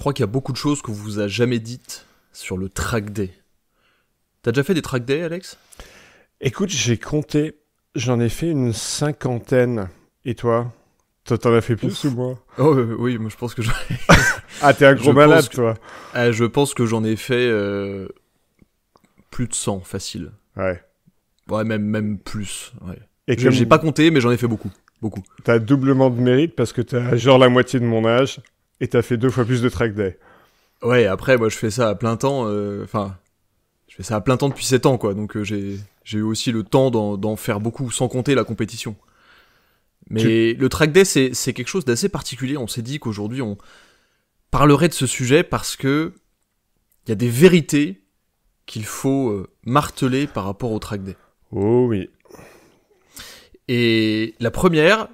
crois qu'il y a beaucoup de choses qu'on vous a jamais dites sur le track day. T'as déjà fait des track days, Alex ? Écoute, j'ai compté, j'en ai fait une 50aine. Et toi ? Toi, t'en as fait plus ou moins ? Oh oui, moi je pense que Ah, t'es un gros malade, toi. Je pense que j'en ai fait plus de 100, facile. Ouais. Ouais, même plus. Ouais. Et J'ai pas compté, mais j'en ai fait beaucoup. T'as doublement de mérite parce que t'as genre la moitié de mon âge et t'as fait 2 fois plus de track day. Ouais, après, moi je fais ça à plein temps. Je fais ça à plein temps depuis 7 ans, quoi. Donc j'ai eu aussi le temps d'en faire beaucoup, sans compter la compétition. Mais le track day, c'est quelque chose d'assez particulier. On s'est dit qu'aujourd'hui, on parlerait de ce sujet parce que il y a des vérités qu'il faut marteler par rapport au track day. Oh oui. Et la première,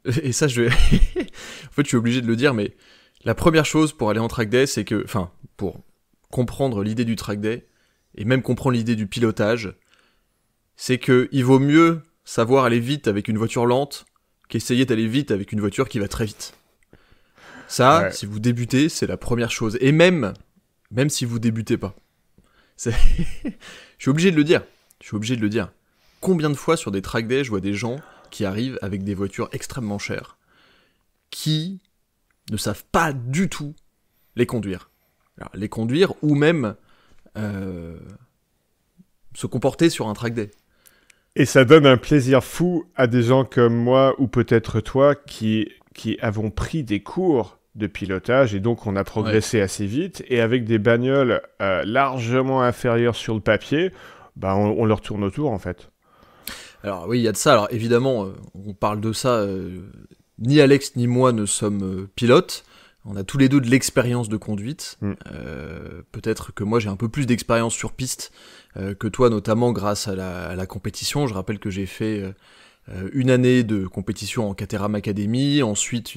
et ça je vais... en fait je suis obligé de le dire, mais la première chose pour aller en track day, c'est que, enfin, pour comprendre l'idée du track day, et même comprendre l'idée du pilotage, c'est que il vaut mieux savoir aller vite avec une voiture lente qu'essayer d'aller vite avec une voiture qui va très vite. Ça, si vous débutez, c'est la première chose. Et même si vous débutez pas. Je suis obligé de le dire. Combien de fois sur des track days, je vois des gens qui arrivent avec des voitures extrêmement chères, qui ne savent pas du tout les conduire. Alors, les conduire ou même se comporter sur un track day. Et ça donne un plaisir fou à des gens comme moi ou peut-être toi qui avons pris des cours de pilotage et donc on a progressé assez vite et avec des bagnoles largement inférieures sur le papier, bah on leur tourne autour en fait. Alors oui, il y a de ça. Alors évidemment, on parle de ça, ni Alex ni moi ne sommes pilotes. On a tous les deux de l'expérience de conduite. Peut-être que moi j'ai un peu plus d'expérience sur piste que toi, notamment grâce à la compétition. Je rappelle que j'ai fait une année de compétition en Caterham Academy, ensuite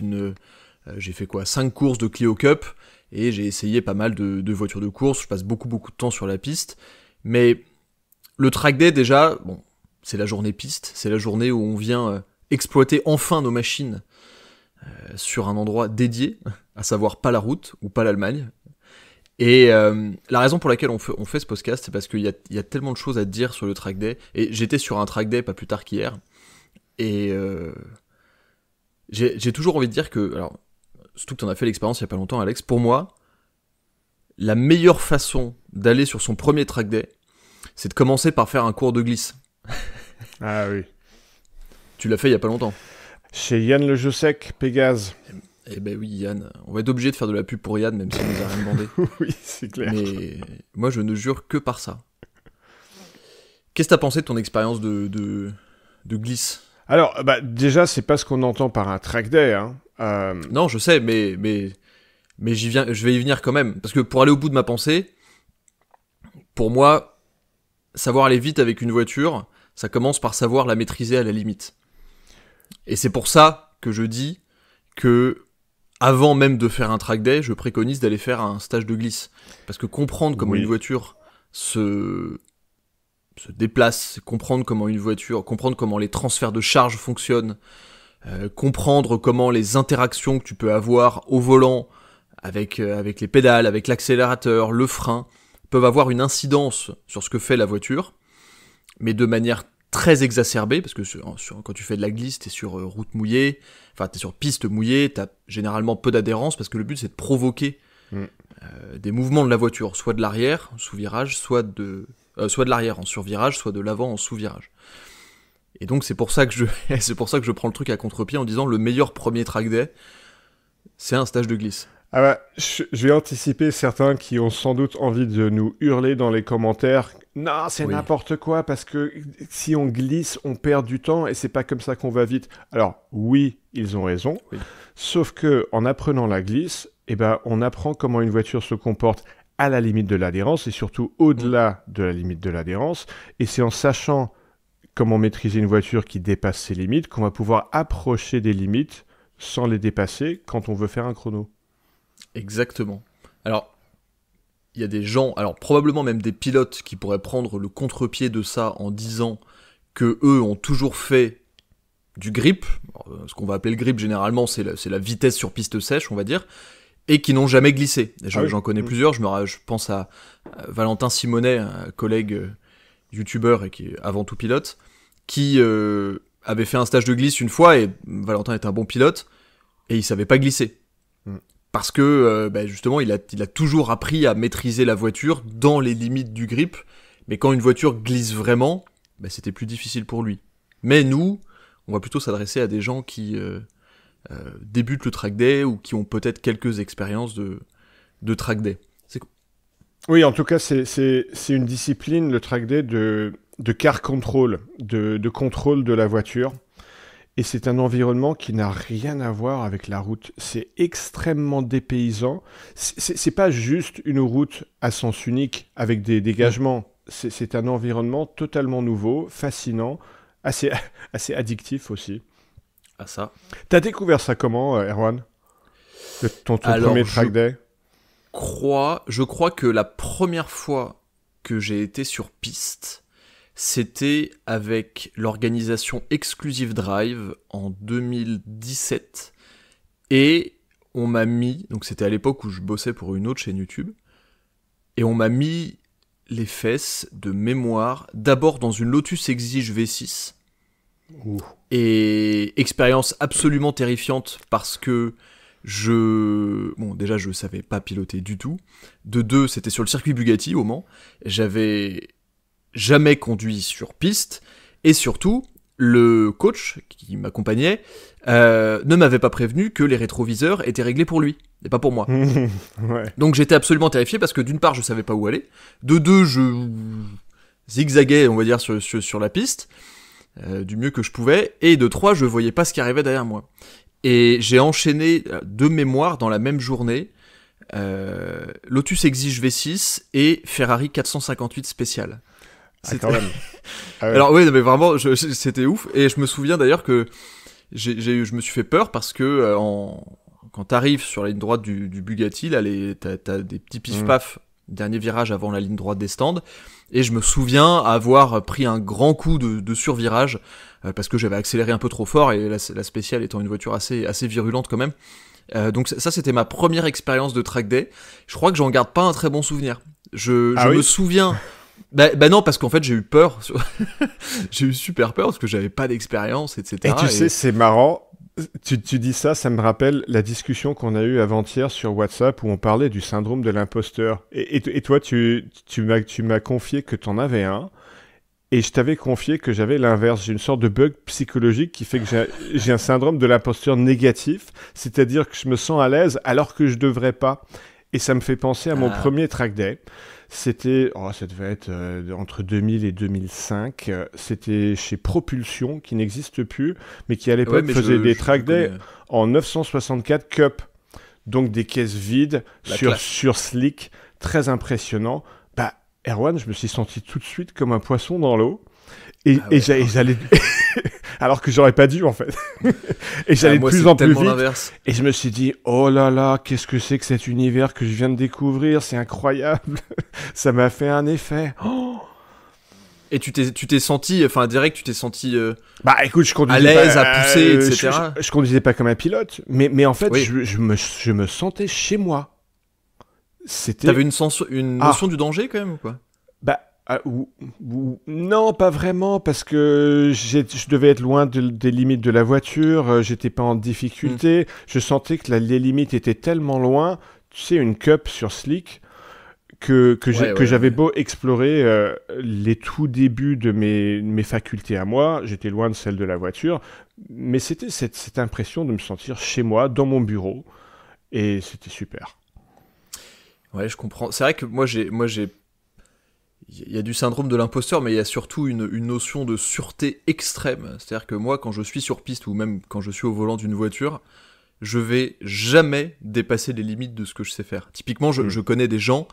j'ai fait 5 courses de Clio Cup, et j'ai essayé pas mal de voitures de course. Je passe beaucoup de temps sur la piste. Mais le track day déjà, bon, c'est la journée piste, c'est la journée où on vient exploiter enfin nos machines sur un endroit dédié, à savoir pas la route ou pas l'Allemagne. Et la raison pour laquelle on fait ce podcast, c'est parce qu'il y a tellement de choses à dire sur le track day. Et j'étais sur un track day pas plus tard qu'hier. Et j'ai toujours envie de dire que, alors, surtout que t'en as fait l'expérience il y a pas longtemps, Alex, pour moi, la meilleure façon d'aller sur son premier track day, c'est de commencer par faire un cours de glisse. Ah oui. Tu l'as fait il y a pas longtemps. Chez Yann Le Jossec, Pégase. Eh ben oui, Yann. On va être obligé de faire de la pub pour Yann, même s'il nous a rien demandé. Oui, c'est clair. Mais moi, je ne jure que par ça. Qu'est-ce que t'as pensé de ton expérience de glisse ? Alors, déjà, c'est pas ce qu'on entend par un track day, hein. Non, je sais, mais je vais y venir quand même. Parce que pour aller au bout de ma pensée, pour moi, savoir aller vite avec une voiture, ça commence par savoir la maîtriser à la limite. Et c'est pour ça que je dis que, avant même de faire un track day, je préconise d'aller faire un stage de glisse. Parce que comprendre comment une voiture se déplace, comprendre comment les transferts de charge fonctionnent, comprendre comment les interactions que tu peux avoir au volant, avec les pédales, avec l'accélérateur, le frein, peuvent avoir une incidence sur ce que fait la voiture, mais de manière très exacerbée, parce que quand tu fais de la glisse, t'es sur route mouillée, enfin t'es sur piste mouillée, t'as généralement peu d'adhérence, parce que le but c'est de provoquer des mouvements de la voiture, soit de l'arrière en sous-virage, soit de l'arrière en survirage, soit de l'avant en sous-virage. Et donc c'est pour ça que je prends le truc à contre-pied en disant le meilleur premier track day, c'est un stage de glisse. Ah bah, je vais anticiper certains qui ont sans doute envie de nous hurler dans les commentaires. Non, c'est n'importe quoi, parce que si on glisse, on perd du temps et c'est pas comme ça qu'on va vite. Alors, oui, ils ont raison. Oui. Sauf que en apprenant la glisse, on apprend comment une voiture se comporte à la limite de l'adhérence et surtout au-delà de la limite de l'adhérence. Et c'est en sachant comment maîtriser une voiture qui dépasse ses limites qu'on va pouvoir approcher des limites sans les dépasser quand on veut faire un chrono. Exactement. Alors, il y a des gens, alors probablement même des pilotes qui pourraient prendre le contre-pied de ça en disant que eux ont toujours fait du grip. Alors, ce qu'on va appeler le grip généralement, c'est la vitesse sur piste sèche, on va dire. et qui n'ont jamais glissé. J'en connais plusieurs, je pense à Valentin Simonet, un collègue youtubeur et qui est avant tout pilote, qui avait fait un stage de glisse une fois, et Valentin est un bon pilote, et il savait pas glisser. Parce que justement, il a toujours appris à maîtriser la voiture dans les limites du grip, mais quand une voiture glisse vraiment, c'était plus difficile pour lui. Mais nous, on va plutôt s'adresser à des gens qui débutent le track day ou qui ont peut-être quelques expériences de track day. Oui, en tout cas, c'est une discipline, le track day, de car control, de contrôle de la voiture. Et c'est un environnement qui n'a rien à voir avec la route. C'est extrêmement dépaysant. C'est pas juste une route à sens unique avec des dégagements. C'est un environnement totalement nouveau, fascinant, assez addictif aussi. Ah ça. T'as découvert ça comment, Erwan? Ton premier track day? Je crois que la première fois que j'ai été sur piste, c'était avec l'organisation Exclusive Drive en 2017. Et on m'a mis, donc c'était à l'époque où je bossais pour une autre chaîne YouTube, et on m'a mis les fesses de mémoire, d'abord dans une Lotus Exige V6. Ouh. Et expérience absolument terrifiante parce que déjà je savais pas piloter du tout. De deux, c'était sur le circuit Bugatti au Mans. J'avais jamais conduit sur piste. Et surtout, le coach qui m'accompagnait ne m'avait pas prévenu que les rétroviseurs étaient réglés pour lui et pas pour moi. Ouais. Donc j'étais absolument terrifié parce que d'une part je savais pas où aller, de deux je zigzaguais on va dire sur la piste du mieux que je pouvais, et de trois je voyais pas ce qui arrivait derrière moi. Et j'ai enchaîné deux mémoires dans la même journée, Lotus Exige V6 et Ferrari 458 spécial. Quand même. Ah ouais. Alors oui, mais vraiment, c'était ouf. Et je me souviens d'ailleurs que je me suis fait peur parce que quand t'arrives sur la ligne droite du Bugatti, là, t'as des petits pif-paf, dernier virage avant la ligne droite des stands. Et je me souviens avoir pris un grand coup de survirage parce que j'avais accéléré un peu trop fort, et la spéciale étant une voiture assez virulente quand même. Donc ça, c'était ma première expérience de track day. Je crois que j'en garde pas un très bon souvenir. Je me souviens... Bah non, parce qu'en fait j'ai eu peur. J'ai eu super peur parce que j'avais pas d'expérience, etc. Et tu sais, c'est marrant. Tu dis ça me rappelle la discussion qu'on a eue avant-hier sur WhatsApp où on parlait du syndrome de l'imposteur. Et toi, tu m'as confié que t'en avais un. Et je t'avais confié que j'avais l'inverse. J'ai une sorte de bug psychologique qui fait que j'ai un syndrome de l'imposteur négatif. C'est-à-dire que je me sens à l'aise alors que je devrais pas. Et ça me fait penser à mon premier track day. C'était, ça devait être entre 2000 et 2005. C'était chez Propulsion, qui n'existe plus, mais qui à l'époque faisait des track days en 964 Cup. Donc des caisses vides sur slick, très impressionnant. Erwan, je me suis senti tout de suite comme un poisson dans l'eau. Et j'allais... Alors que j'aurais pas dû, en fait. Et j'allais de plus en plus vite. L'inverse. Et je me suis dit, oh là là, qu'est-ce que c'est que cet univers que je viens de découvrir? C'est incroyable. Ça m'a fait un effet. Oh. Et tu t'es senti, direct, tu t'es senti écoute, je conduisais à l'aise, à pousser, etc. Je conduisais pas comme un pilote, mais en fait, oui. je me sentais chez moi. T'avais une notion du danger quand même ou quoi? Non, pas vraiment, parce que je devais être loin des limites de la voiture, j'étais pas en difficulté, je sentais que les limites étaient tellement loin, tu sais, une cup sur slick, que j'avais beau explorer les tout débuts de mes facultés à moi, j'étais loin de celles de la voiture, mais c'était cette impression de me sentir chez moi, dans mon bureau, et c'était super. Ouais, je comprends. C'est vrai que moi j'ai il y a du syndrome de l'imposteur, mais il y a surtout une notion de sûreté extrême. C'est-à-dire que moi, quand je suis sur piste, ou même quand je suis au volant d'une voiture, je vais jamais dépasser les limites de ce que je sais faire. Typiquement, je connais des gens,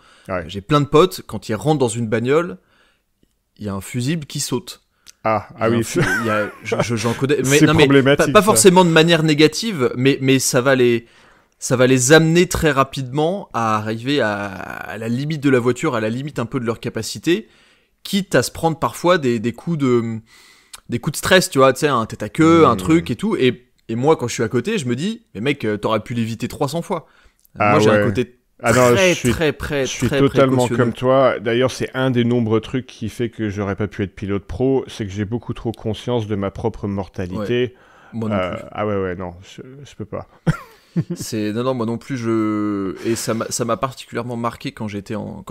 j'ai plein de potes, quand ils rentrent dans une bagnole, il y a un fusible qui saute. Oui. J'en connais. Mais, c'est problématique. Pas forcément de manière négative, mais ça va les amener très rapidement à arriver à la limite de la voiture, à la limite un peu de leur capacité, quitte à se prendre parfois des coups de stress, tu vois, tu sais, un tête à queue, un truc et tout. Et moi, quand je suis à côté, je me dis, mais mec, t'aurais pu l'éviter 300 fois. Moi, j'ai un côté je suis totalement comme toi. D'ailleurs, c'est un des nombreux trucs qui fait que j'aurais pas pu être pilote pro, c'est que j'ai beaucoup trop conscience de ma propre mortalité. Ouais. Moi non plus. Ah ouais, non, je peux pas. Non, moi non plus. Et ça m'a particulièrement marqué quand je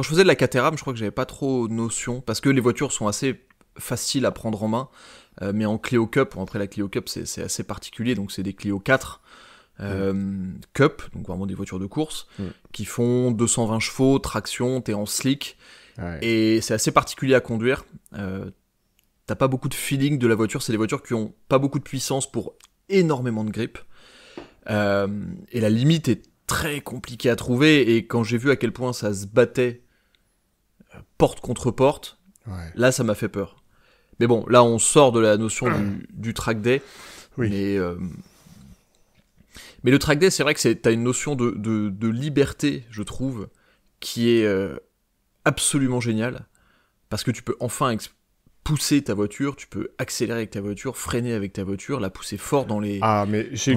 faisais de la Caterham. Je crois que j'avais pas trop notion parce que les voitures sont assez faciles à prendre en main. Mais en Clio Cup, après la Clio Cup, c'est assez particulier. Donc c'est des Clio 4. Cup, donc vraiment des voitures de course, qui font 220 chevaux, traction, t'es en slick, et c'est assez particulier à conduire. T'as pas beaucoup de feeling de la voiture, c'est des voitures qui ont pas beaucoup de puissance pour énormément de grip, et la limite est très compliquée à trouver, et quand j'ai vu à quel point ça se battait porte contre porte, là ça m'a fait peur. Mais bon, là on sort de la notion du track day, mais le track day, c'est vrai que t'as une notion de liberté, je trouve, qui est absolument géniale. Parce que tu peux enfin pousser ta voiture, tu peux accélérer avec ta voiture, freiner avec ta voiture, la pousser fort dans les virages. Ah, mais j'ai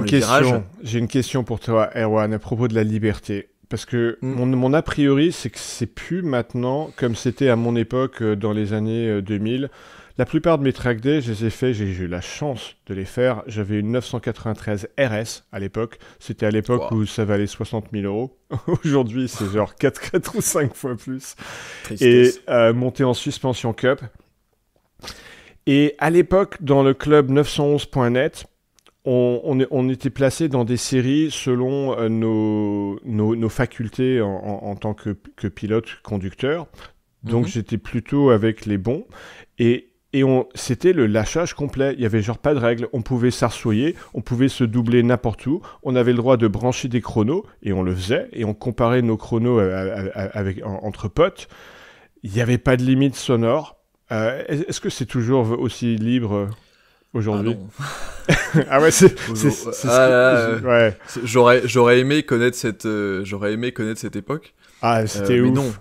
une question pour toi, Erwan, à propos de la liberté. Parce que mon a priori, c'est que c'est plus maintenant comme c'était à mon époque dans les années 2000. La plupart de mes track days, je les ai faits, j'ai eu la chance de les faire. J'avais une 993 RS à l'époque. C'était à l'époque où ça valait 60 000 euros. Aujourd'hui, c'est genre 4 ou 5 fois plus. Tristesse. Et monté en suspension cup. Et à l'époque, dans le club 911.net, on était placé dans des séries selon nos facultés en tant que pilote conducteur. Donc j'étais plutôt avec les bons. Et c'était le lâchage complet. Il y avait genre pas de règles. On pouvait s'arsouiller, on pouvait se doubler n'importe où. On avait le droit de brancher des chronos et on le faisait. Et on comparait nos chronos entre potes. Il n'y avait pas de limite sonore. Est-ce que c'est toujours aussi libre aujourd'hui? Ah ouais, J'aurais aimé connaître cette époque. Ah, c'était ouf. Non.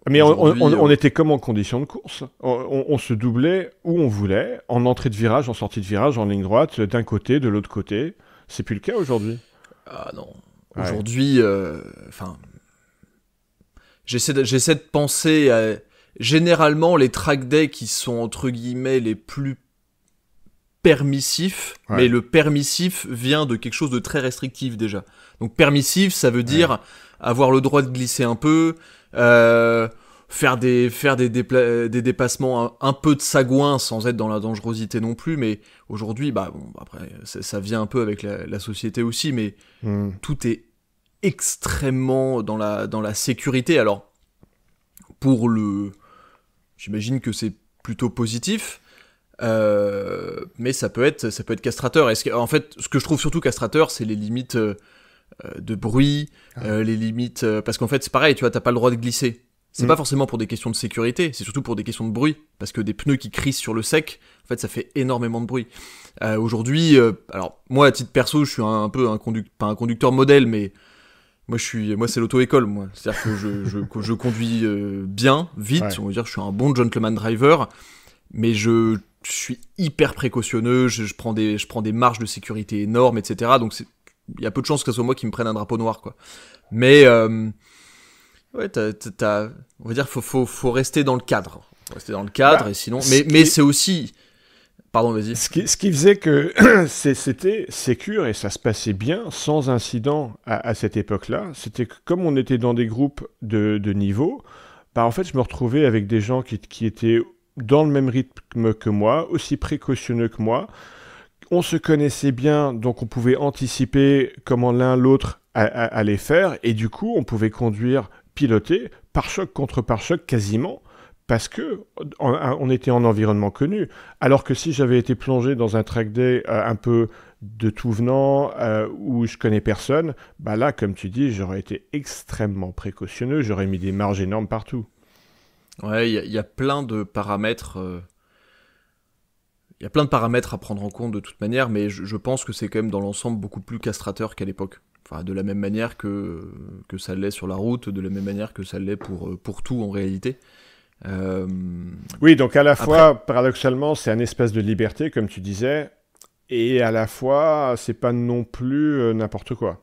Mais on était comme en condition de course. On se doublait où on voulait, en entrée de virage, en sortie de virage, en ligne droite, d'un côté, de l'autre côté. C'est plus le cas aujourd'hui. Ah non. Aujourd'hui, j'essaie de penser à... Généralement, les track days qui sont, entre guillemets, les plus permissif, mais le permissif vient de quelque chose de très restrictif déjà. Donc permissif, ça veut dire avoir le droit de glisser un peu, faire des dépassements un peu de sagouin sans être dans la dangerosité non plus, mais aujourd'hui, après, ça vient un peu avec la société aussi, mais tout est extrêmement dans la sécurité. Alors, j'imagine que c'est plutôt positif, mais ça peut être castrateur. En fait, ce que je trouve surtout castrateur, c'est les limites de bruit, les limites... parce qu'en fait, c'est pareil, tu vois, t'as pas le droit de glisser. C'est pas forcément pour des questions de sécurité, c'est surtout pour des questions de bruit, parce que des pneus qui crissent sur le sec, en fait, ça fait énormément de bruit. Aujourd'hui, alors, moi, à titre perso, je suis pas un conducteur modèle, mais moi, c'est l'auto-école, moi. C'est-à-dire que je conduis bien, vite, on va dire que je suis un bon gentleman driver, mais je suis hyper précautionneux, je prends des marges de sécurité énormes, etc. Donc il y a peu de chances que ce soit moi qui me prenne un drapeau noir, quoi. Mais on va dire faut rester dans le cadre. Rester dans le cadre, et sinon. Mais c'est aussi. Pardon, vas-y. Ce qui faisait que c'était sécure et ça se passait bien, sans incident à cette époque-là, c'était que comme on était dans des groupes de niveau, en fait, je me retrouvais avec des gens qui étaient dans le même rythme que moi, aussi précautionneux que moi. On se connaissait bien, donc on pouvait anticiper comment l'un l'autre allait faire, et du coup, on pouvait conduire, piloter, pare-choc contre pare-choc quasiment, parce que on était en environnement connu. Alors que si j'avais été plongé dans un track day un peu de tout venant, où je connais personne, là, comme tu dis, j'aurais été extrêmement précautionneux, j'aurais mis des marges énormes partout. Ouais, il y a plein de paramètres. Il y a plein de paramètres à prendre en compte de toute manière, mais je pense que c'est quand même dans l'ensemble beaucoup plus castrateur qu'à l'époque. Enfin, de la même manière que ça l'est sur la route, de la même manière que ça l'est pour tout en réalité. Oui, donc à la fois, paradoxalement, c'est un espace de liberté, comme tu disais, et à la fois, c'est pas non plus n'importe quoi.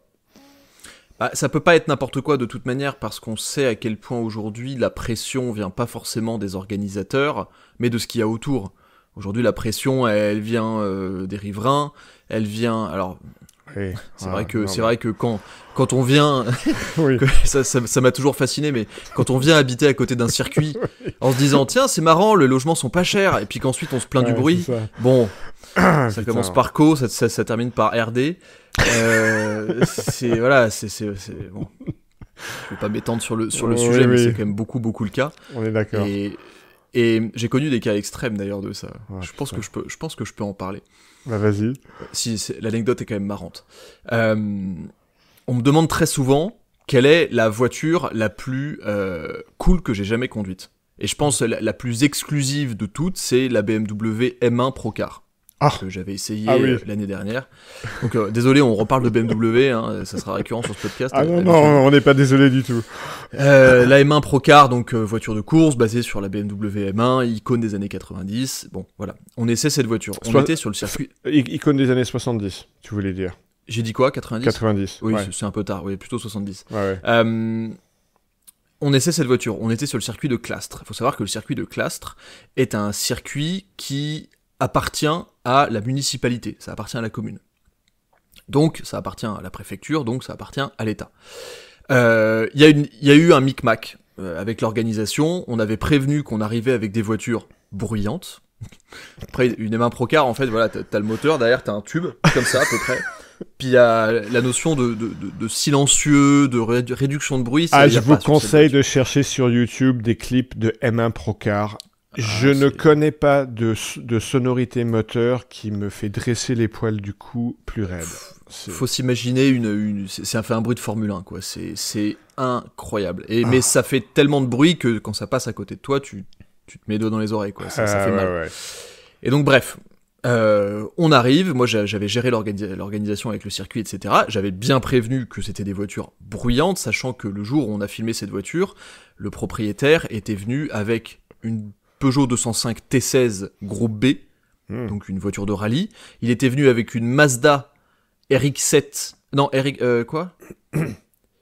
Bah, ça peut pas être n'importe quoi de toute manière parce qu'on sait à quel point aujourd'hui la pression vient pas forcément des organisateurs, mais de ce qu'il y a autour. Aujourd'hui, la pression, elle vient des riverains, elle vient. Alors, Oui. c'est vrai que quand on vient, Oui. ça m'a toujours fasciné, mais quand on vient habiter à côté d'un circuit, en se disant tiens c'est marrant, les logements sont pas chers, et puis qu'ensuite on se plaint du bruit. c'est ça. Bon, ça Putain. commence par Co, ça termine par RD. C'est bon. Je vais pas m'étendre sur le Oui, sujet, mais oui. c'est quand même beaucoup le cas. On est d'accord. Et j'ai connu des cas extrêmes d'ailleurs de ça. Ouais, je pense que je peux en parler. Bah vas-y. Si l'anecdote est quand même marrante. On me demande très souvent quelle est la voiture la plus cool que j'ai jamais conduite. Et je pense la plus exclusive de toutes, c'est la BMW M1 Procar. Ah. Que j'avais essayé Oui. l'année dernière. Donc désolé, on reparle de BMW, hein, ça sera récurrent sur ce podcast. Ah non, on n'est pas désolé du tout. La M1 Procar, donc voiture de course basée sur la BMW M1, icône des années 90. Bon, voilà, on essaie cette voiture. On était sur le circuit. Icône des années 70, tu voulais dire. J'ai dit quoi, 90 90. Oui, ouais. c'est un peu tard, oui, plutôt 70. Ouais. On essaie cette voiture, on était sur le circuit de Clastres. Il faut savoir que le circuit de Clastres est un circuit qui appartient à la municipalité, ça appartient à la commune. Donc ça appartient à la préfecture, donc ça appartient à l'État. Il y a eu un micmac avec l'organisation, on avait prévenu qu'on arrivait avec des voitures bruyantes. Après, une M1 Procar, en fait, voilà, t'as le moteur, derrière t'as un tube, comme ça à peu près. Puis il y a la notion de silencieux, de réduction de bruit. Ça, Je vous conseille de chercher sur YouTube des clips de M1 Procar. Je ne connais pas de sonorité moteur qui me fait dresser les poils du cou plus raide. Faut s'imaginer ça fait un bruit de Formule 1, quoi. C'est incroyable. Mais ça fait tellement de bruit que quand ça passe à côté de toi, tu te mets les doigts dans les oreilles, quoi. Ça fait mal. Ouais. Et donc bref, on arrive. Moi, j'avais géré l'organisation avec le circuit, etc. J'avais bien prévenu que c'était des voitures bruyantes, sachant que le jour où on a filmé cette voiture, le propriétaire était venu avec une Peugeot 205 T16 groupe B, donc une voiture de rallye. Il était venu avec une Mazda RX-7. Non, quoi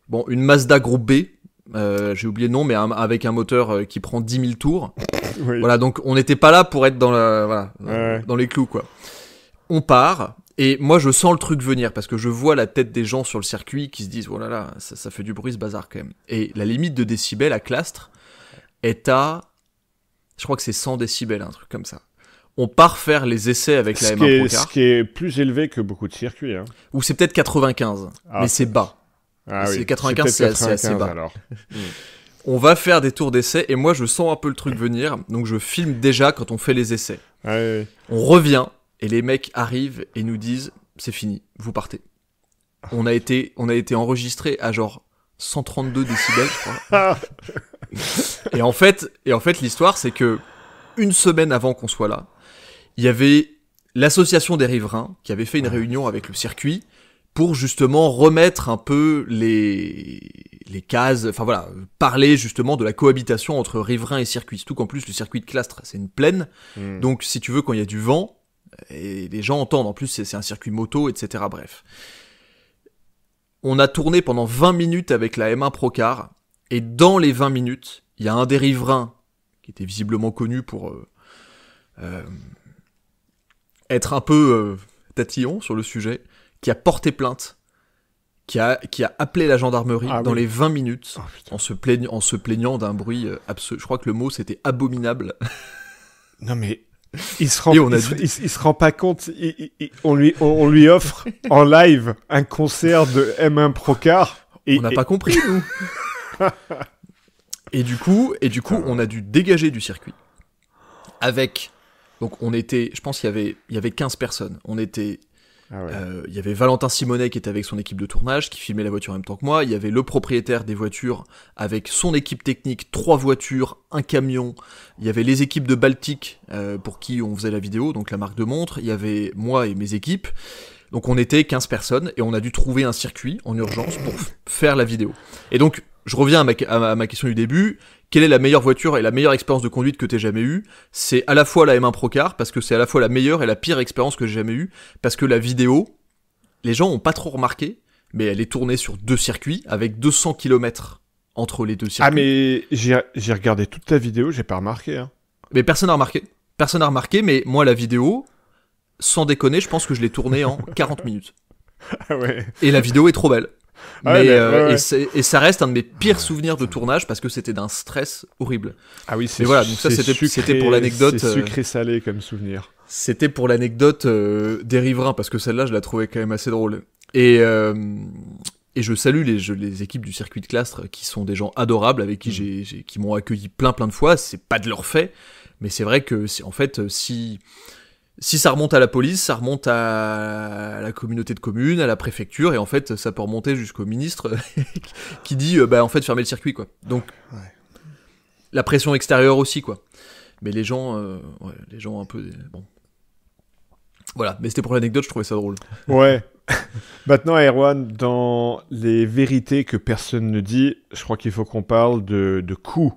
Bon, une Mazda groupe B. J'ai oublié le nom, mais avec un moteur qui prend 10 000 tours. Oui. Voilà, donc on n'était pas là pour être dans les clous, quoi. On part, et moi je sens le truc venir, parce que je vois la tête des gens sur le circuit qui se disent « Oh là là, ça fait du bruit ce bazar quand même ». Et la limite de décibels à Clastres est à... Je crois que c'est 100 décibels, un truc comme ça. On part faire les essais avec la M1 Procar. Ce qui est plus élevé que beaucoup de circuits. Hein. Ou c'est peut-être 95, mais c'est bas. C'est 95, c'est assez bas. Alors. On va faire des tours d'essai, et moi je sens un peu le truc venir, donc je filme déjà quand on fait les essais. Ouais. On revient, et les mecs arrivent et nous disent « C'est fini, vous partez ». On a été enregistré à genre 132 décibels, je crois. Et en fait, l'histoire, c'est que une semaine avant qu'on soit là, il y avait l'association des riverains qui avait fait une réunion avec le circuit pour justement remettre un peu les cases, enfin voilà, parler justement de la cohabitation entre riverains et circuit. Surtout qu'en plus, le circuit de Clastres, c'est une plaine. Donc, si tu veux, quand il y a du vent, et les gens entendent, en plus, c'est un circuit moto, etc. Bref. On a tourné pendant 20 minutes avec la M1 Procar. Et dans les 20 minutes, il y a un des riverains, qui était visiblement connu pour être un peu tatillon sur le sujet, qui a porté plainte, qui a appelé la gendarmerie dans les 20 minutes, en se plaignant d'un bruit absolu. Je crois que le mot c'était abominable. Non mais... Il se rend pas compte, on lui offre en live un concert de M1 Procar. On n'a pas compris, nous. Et du coup, on a dû dégager du circuit. Donc on était, je pense qu'il y avait 15 personnes. On était, il y avait Valentin Simonet qui était avec son équipe de tournage, qui filmait la voiture en même temps que moi. Il y avait le propriétaire des voitures avec son équipe technique, 3 voitures, un camion. Il y avait les équipes de Baltic pour qui on faisait la vidéo, donc la marque de montre. Il y avait moi et mes équipes. Donc on était 15 personnes et on a dû trouver un circuit en urgence pour faire la vidéo. Et donc, je reviens à ma question du début. Quelle est la meilleure voiture et la meilleure expérience de conduite que t'aies jamais eue ? C'est à la fois la M1 Procar, parce que c'est à la fois la meilleure et la pire expérience que j'ai jamais eue, parce que la vidéo, les gens ont pas trop remarqué, mais elle est tournée sur 2 circuits, avec 200 km entre les 2 circuits. Ah, mais j'ai regardé toute ta vidéo, j'ai pas remarqué. Hein. Mais personne n'a remarqué. Personne n'a remarqué, mais moi, la vidéo, sans déconner, je pense que je l'ai tournée en 40 minutes. Ah ouais. Et la vidéo est trop belle. Ah Mais, ouais. et ça reste un de mes pires souvenirs de tournage parce que c'était d'un stress horrible. Ah oui, c'est Mais voilà, donc ça, c'était pour l'anecdote. C'est sucré-salé comme souvenir. C'était pour l'anecdote des riverains, parce que celle-là, je la trouvais quand même assez drôle. Et je salue les équipes du circuit de Castres, qui sont des gens adorables, avec qui qui m'ont accueilli plein de fois. C'est pas de leur fait, mais c'est vrai que, en fait, si ça remonte à la police, ça remonte à la communauté de communes, à la préfecture, et en fait, ça peut remonter jusqu'au ministre qui dit, en fait, fermer le circuit, quoi. Donc, la pression extérieure aussi, quoi. Mais les gens un peu... Bon. Voilà, mais c'était pour l'anecdote, je trouvais ça drôle. Ouais. Maintenant, Erwan, dans les vérités que personne ne dit, je crois qu'il faut qu'on parle de coûts.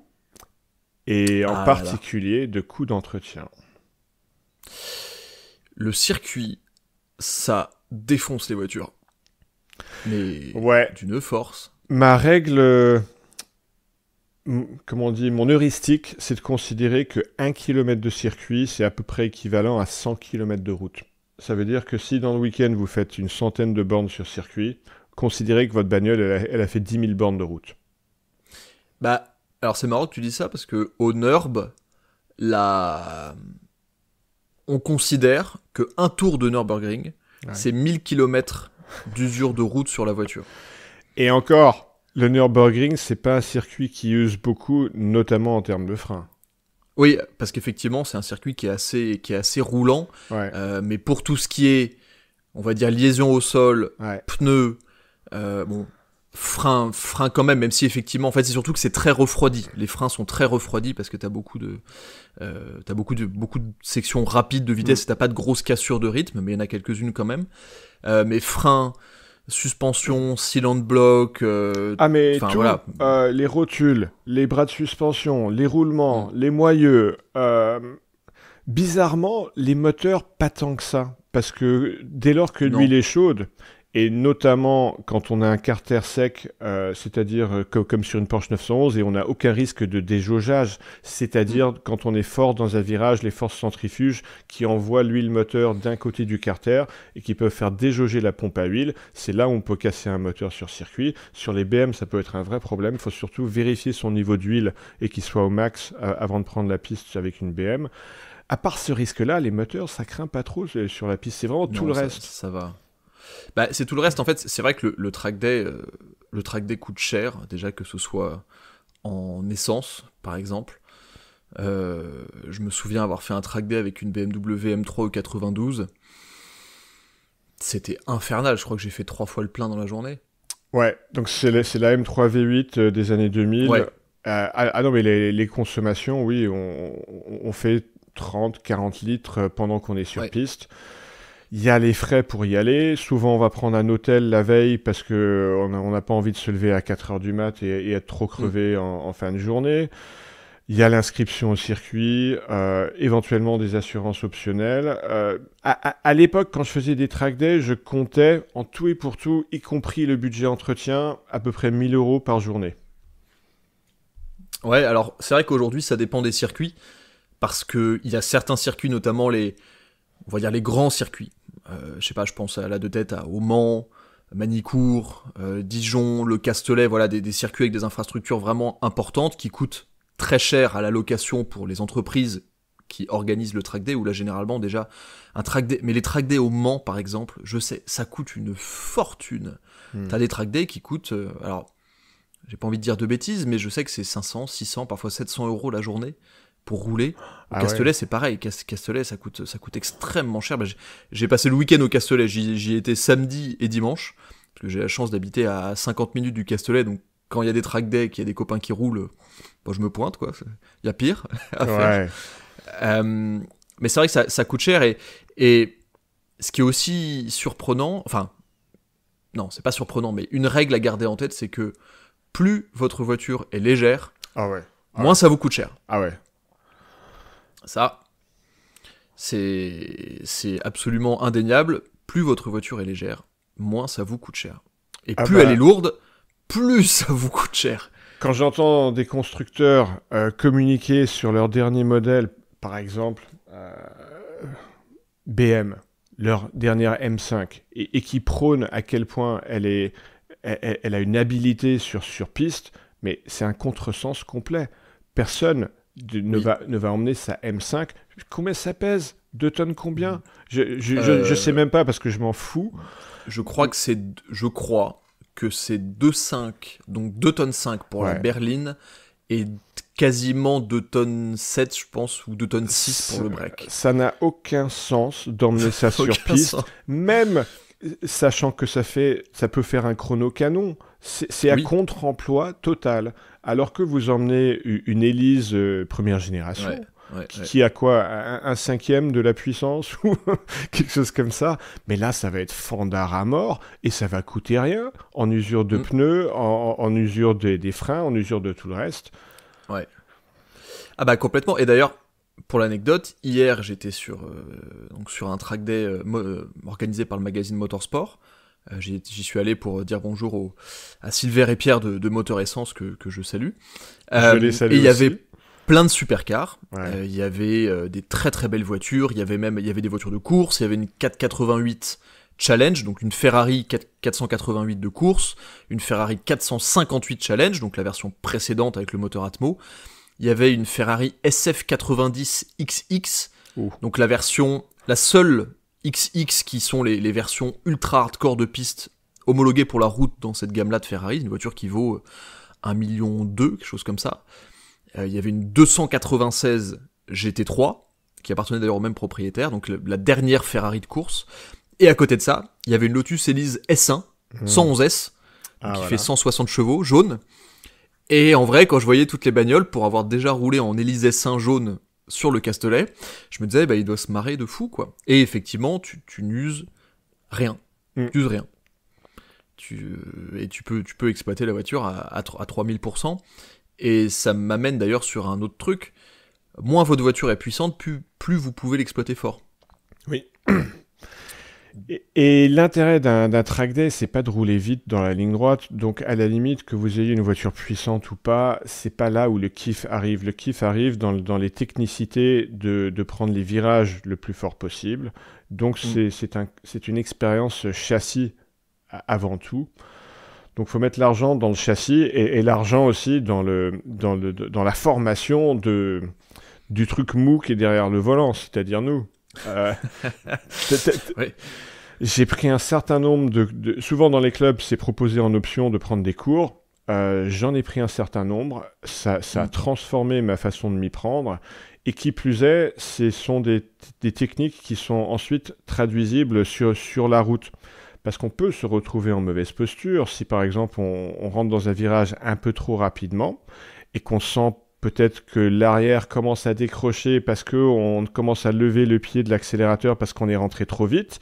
Et en particulier de coûts d'entretien. Le circuit, ça défonce les voitures. Mais d'une force. Ma règle... Comment on dit, mon heuristique, c'est de considérer que 1 km de circuit, c'est à peu près équivalent à 100 km de route. Ça veut dire que si dans le week-end, vous faites une centaine de bornes sur circuit, considérez que votre bagnole, elle a fait 10 000 bornes de route. Alors c'est marrant que tu dis ça, parce que au NURB, on considère qu'un tour de Nürburgring, c'est 1000 km d'usure de route sur la voiture. Et encore... Le Nürburgring, c'est pas un circuit qui use beaucoup, notamment en termes de frein. Oui, parce qu'effectivement, c'est un circuit qui est assez roulant. Mais pour tout ce qui est, on va dire, liaison au sol, pneus, frein quand même si effectivement, en fait, c'est surtout que c'est très refroidi. Les freins sont très refroidis parce que t'as beaucoup de sections rapides de vitesse et t'as pas de grosses cassures de rythme, mais il y en a quelques-unes quand même. Mais freins, suspension, cylind block... mais tout, voilà. Les rotules, les bras de suspension, les roulements, les moyeux... bizarrement, les moteurs, pas tant que ça. Parce que dès lors que l'huile est chaude, et notamment quand on a un carter sec, c'est-à-dire comme sur une Porsche 911, et on n'a aucun risque de déjaugeage, c'est-à-dire quand on est fort dans un virage, les forces centrifuges qui envoient l'huile moteur d'un côté du carter et qui peuvent faire déjauger la pompe à huile, c'est là où on peut casser un moteur sur circuit. Sur les BM, ça peut être un vrai problème. Il faut surtout vérifier son niveau d'huile et qu'il soit au max avant de prendre la piste avec une BM. À part ce risque-là, les moteurs, ça craint pas trop sur la piste. C'est vraiment tout le reste. Ça va. C'est tout le reste. En fait, c'est vrai que le track day coûte cher, déjà, que ce soit en essence, par exemple. Je me souviens avoir fait un track day avec une BMW M3 E92. C'était infernal. Je crois que j'ai fait 3 fois le plein dans la journée. Ouais, donc c'est la M3 V8 des années 2000. Ouais. Non, mais les consommations, oui, on fait 30-40 litres pendant qu'on est sur piste. Il y a les frais pour y aller. Souvent, on va prendre un hôtel la veille parce qu'on n'a pas envie de se lever à 4 heures du mat et être trop crevé en fin de journée. Il y a l'inscription au circuit, éventuellement des assurances optionnelles. À l'époque, quand je faisais des track days, je comptais en tout et pour tout, y compris le budget entretien, à peu près 1 000 € par journée. Ouais, alors c'est vrai qu'aujourd'hui, ça dépend des circuits. Parce qu'il y a certains circuits, notamment on va dire les grands circuits. Je sais pas, je pense à la de tête au Mans, Manicourt, Dijon, le Castellet, voilà, des circuits avec des infrastructures vraiment importantes qui coûtent très cher à la location pour les entreprises qui organisent le track day, où là généralement déjà un track day, mais les track day au Mans par exemple, je sais, ça coûte une fortune. T'as des track day qui coûtent, alors j'ai pas envie de dire de bêtises, mais je sais que c'est 500, 600, parfois 700 € la journée pour rouler. Au Castellet, c'est pareil. Castellet, ça coûte extrêmement cher. J'ai passé le week-end au Castellet. J'y étais samedi et dimanche, parce que j'ai la chance d'habiter à 50 minutes du Castellet. Donc, quand il y a des track day, qu'il y a des copains qui roulent, je me pointe, quoi. Il y a pire à faire. Mais c'est vrai que ça coûte cher. Et ce qui est aussi surprenant, enfin, non, c'est pas surprenant, mais une règle à garder en tête, c'est que plus votre voiture est légère, moins ça vous coûte cher. Ah ouais. Ça, c'est absolument indéniable. Plus votre voiture est légère, moins ça vous coûte cher. Et plus elle est lourde, plus ça vous coûte cher. Quand j'entends des constructeurs communiquer sur leur dernier modèle, par exemple BM, leur dernière M5, et qui prônent à quel point elle a une habilité sur piste, mais c'est un contresens complet. Personne ne va emmener sa M5. Combien ça pèse? 2 tonnes combien? Je sais même pas parce que je m'en fous. Je crois que c'est 2,5, donc 2 tonnes 5 pour la berline et quasiment 2 tonnes 7, je pense, ou 2 tonnes 6 pour le break. Ça n'a aucun sens d'emmener ça sur piste, même sachant que ça peut faire un chrono canon. C'est à contre-emploi total. Alors que vous emmenez une hélice première génération, qui a quoi, un cinquième de la puissance ou quelque chose comme ça. Mais là, ça va être fandard à mort et ça va coûter rien en usure de pneus, en usure des freins, en usure de tout le reste. Ouais. Ah bah complètement. Et d'ailleurs, pour l'anecdote, hier, j'étais sur un track day organisé par le magazine Motorsport. J'y suis allé pour dire bonjour à Silver et Pierre de Moteur Essence que je salue. Je les salue et il y aussi. avait plein de supercars. Il y avait des très très belles voitures. Il y avait des voitures de course. Il y avait une 488 Challenge, donc une Ferrari 488 de course, une Ferrari 458 Challenge, donc la version précédente avec le moteur Atmo. Il y avait une Ferrari SF90XX, donc la seule XX qui sont les versions ultra hardcore de piste homologuées pour la route dans cette gamme-là de Ferrari, une voiture qui vaut 1,2 million, quelque chose comme ça. Il y avait une 296 GT3, qui appartenait d'ailleurs au même propriétaire, donc la dernière Ferrari de course. Et à côté de ça, il y avait une Lotus Elise S1, 111S, qui fait 160 chevaux, jaune. Et en vrai, quand je voyais toutes les bagnoles, pour avoir déjà roulé en Elise S1 jaune sur le Castellet, je me disais, il doit se marrer de fou, quoi. Et effectivement, tu n'uses rien. Tu n'uses rien. Et tu peux exploiter la voiture à 3000%. Et ça m'amène d'ailleurs sur un autre truc. Moins votre voiture est puissante, plus vous pouvez l'exploiter fort. Oui. Et l'intérêt d'un track day, c'est pas de rouler vite dans la ligne droite. Donc, à la limite, que vous ayez une voiture puissante ou pas, c'est pas là où le kiff arrive. Le kiff arrive dans les technicités de prendre les virages le plus fort possible. Donc, c'est une expérience châssis avant tout. Donc, faut mettre l'argent dans le châssis et l'argent aussi dans la formation du truc mou qui est derrière le volant, c'est-à-dire nous. Oui. J'ai pris un certain nombre souvent dans les clubs, c'est proposé en option de prendre des cours. J'en ai pris un certain nombre. Ça a transformé ma façon de m'y prendre. Et qui plus est, ce sont des techniques qui sont ensuite traduisibles sur la route. Parce qu'on peut se retrouver en mauvaise posture si, par exemple, on rentre dans un virage un peu trop rapidement et qu'on sent peut-être que l'arrière commence à décrocher parce qu'on commence à lever le pied de l'accélérateur parce qu'on est rentré trop vite.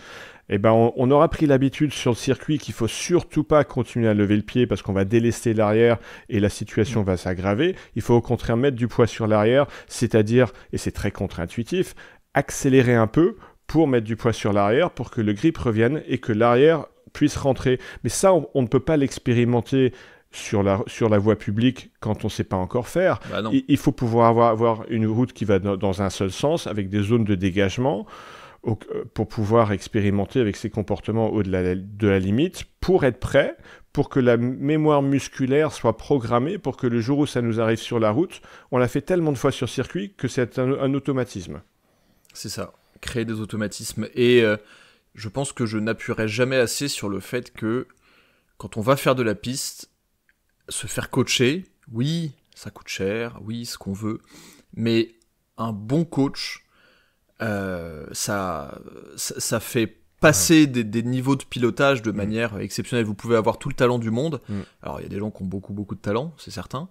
Eh ben, on aura pris l'habitude sur le circuit qu'il faut surtout pas continuer à lever le pied parce qu'on va délester l'arrière et la situation va s'aggraver. Il faut au contraire mettre du poids sur l'arrière, c'est-à-dire, et c'est très contre-intuitif, accélérer un peu pour mettre du poids sur l'arrière pour que le grip revienne et que l'arrière puisse rentrer. Mais ça, on ne peut pas l'expérimenter sur la voie publique quand on ne sait pas encore faire. Bah non. Il faut pouvoir avoir une route qui va dans un seul sens avec des zones de dégagement pour pouvoir expérimenter avec ces comportements au-delà de la limite, pour être prêt, pour que la mémoire musculaire soit programmée, pour que le jour où ça nous arrive sur la route, on l'a fait tellement de fois sur circuit que c'est un automatisme. C'est ça, créer des automatismes. Et je pense que je n'appuierai jamais assez sur le fait que quand on va faire de la piste, se faire coacher, oui, ça coûte cher, oui, ce qu'on veut, mais un bon coach, ça fait passer des niveaux de pilotage de manière exceptionnelle. Vous pouvez avoir tout le talent du monde. Alors, il y a des gens qui ont beaucoup, beaucoup de talent, c'est certain.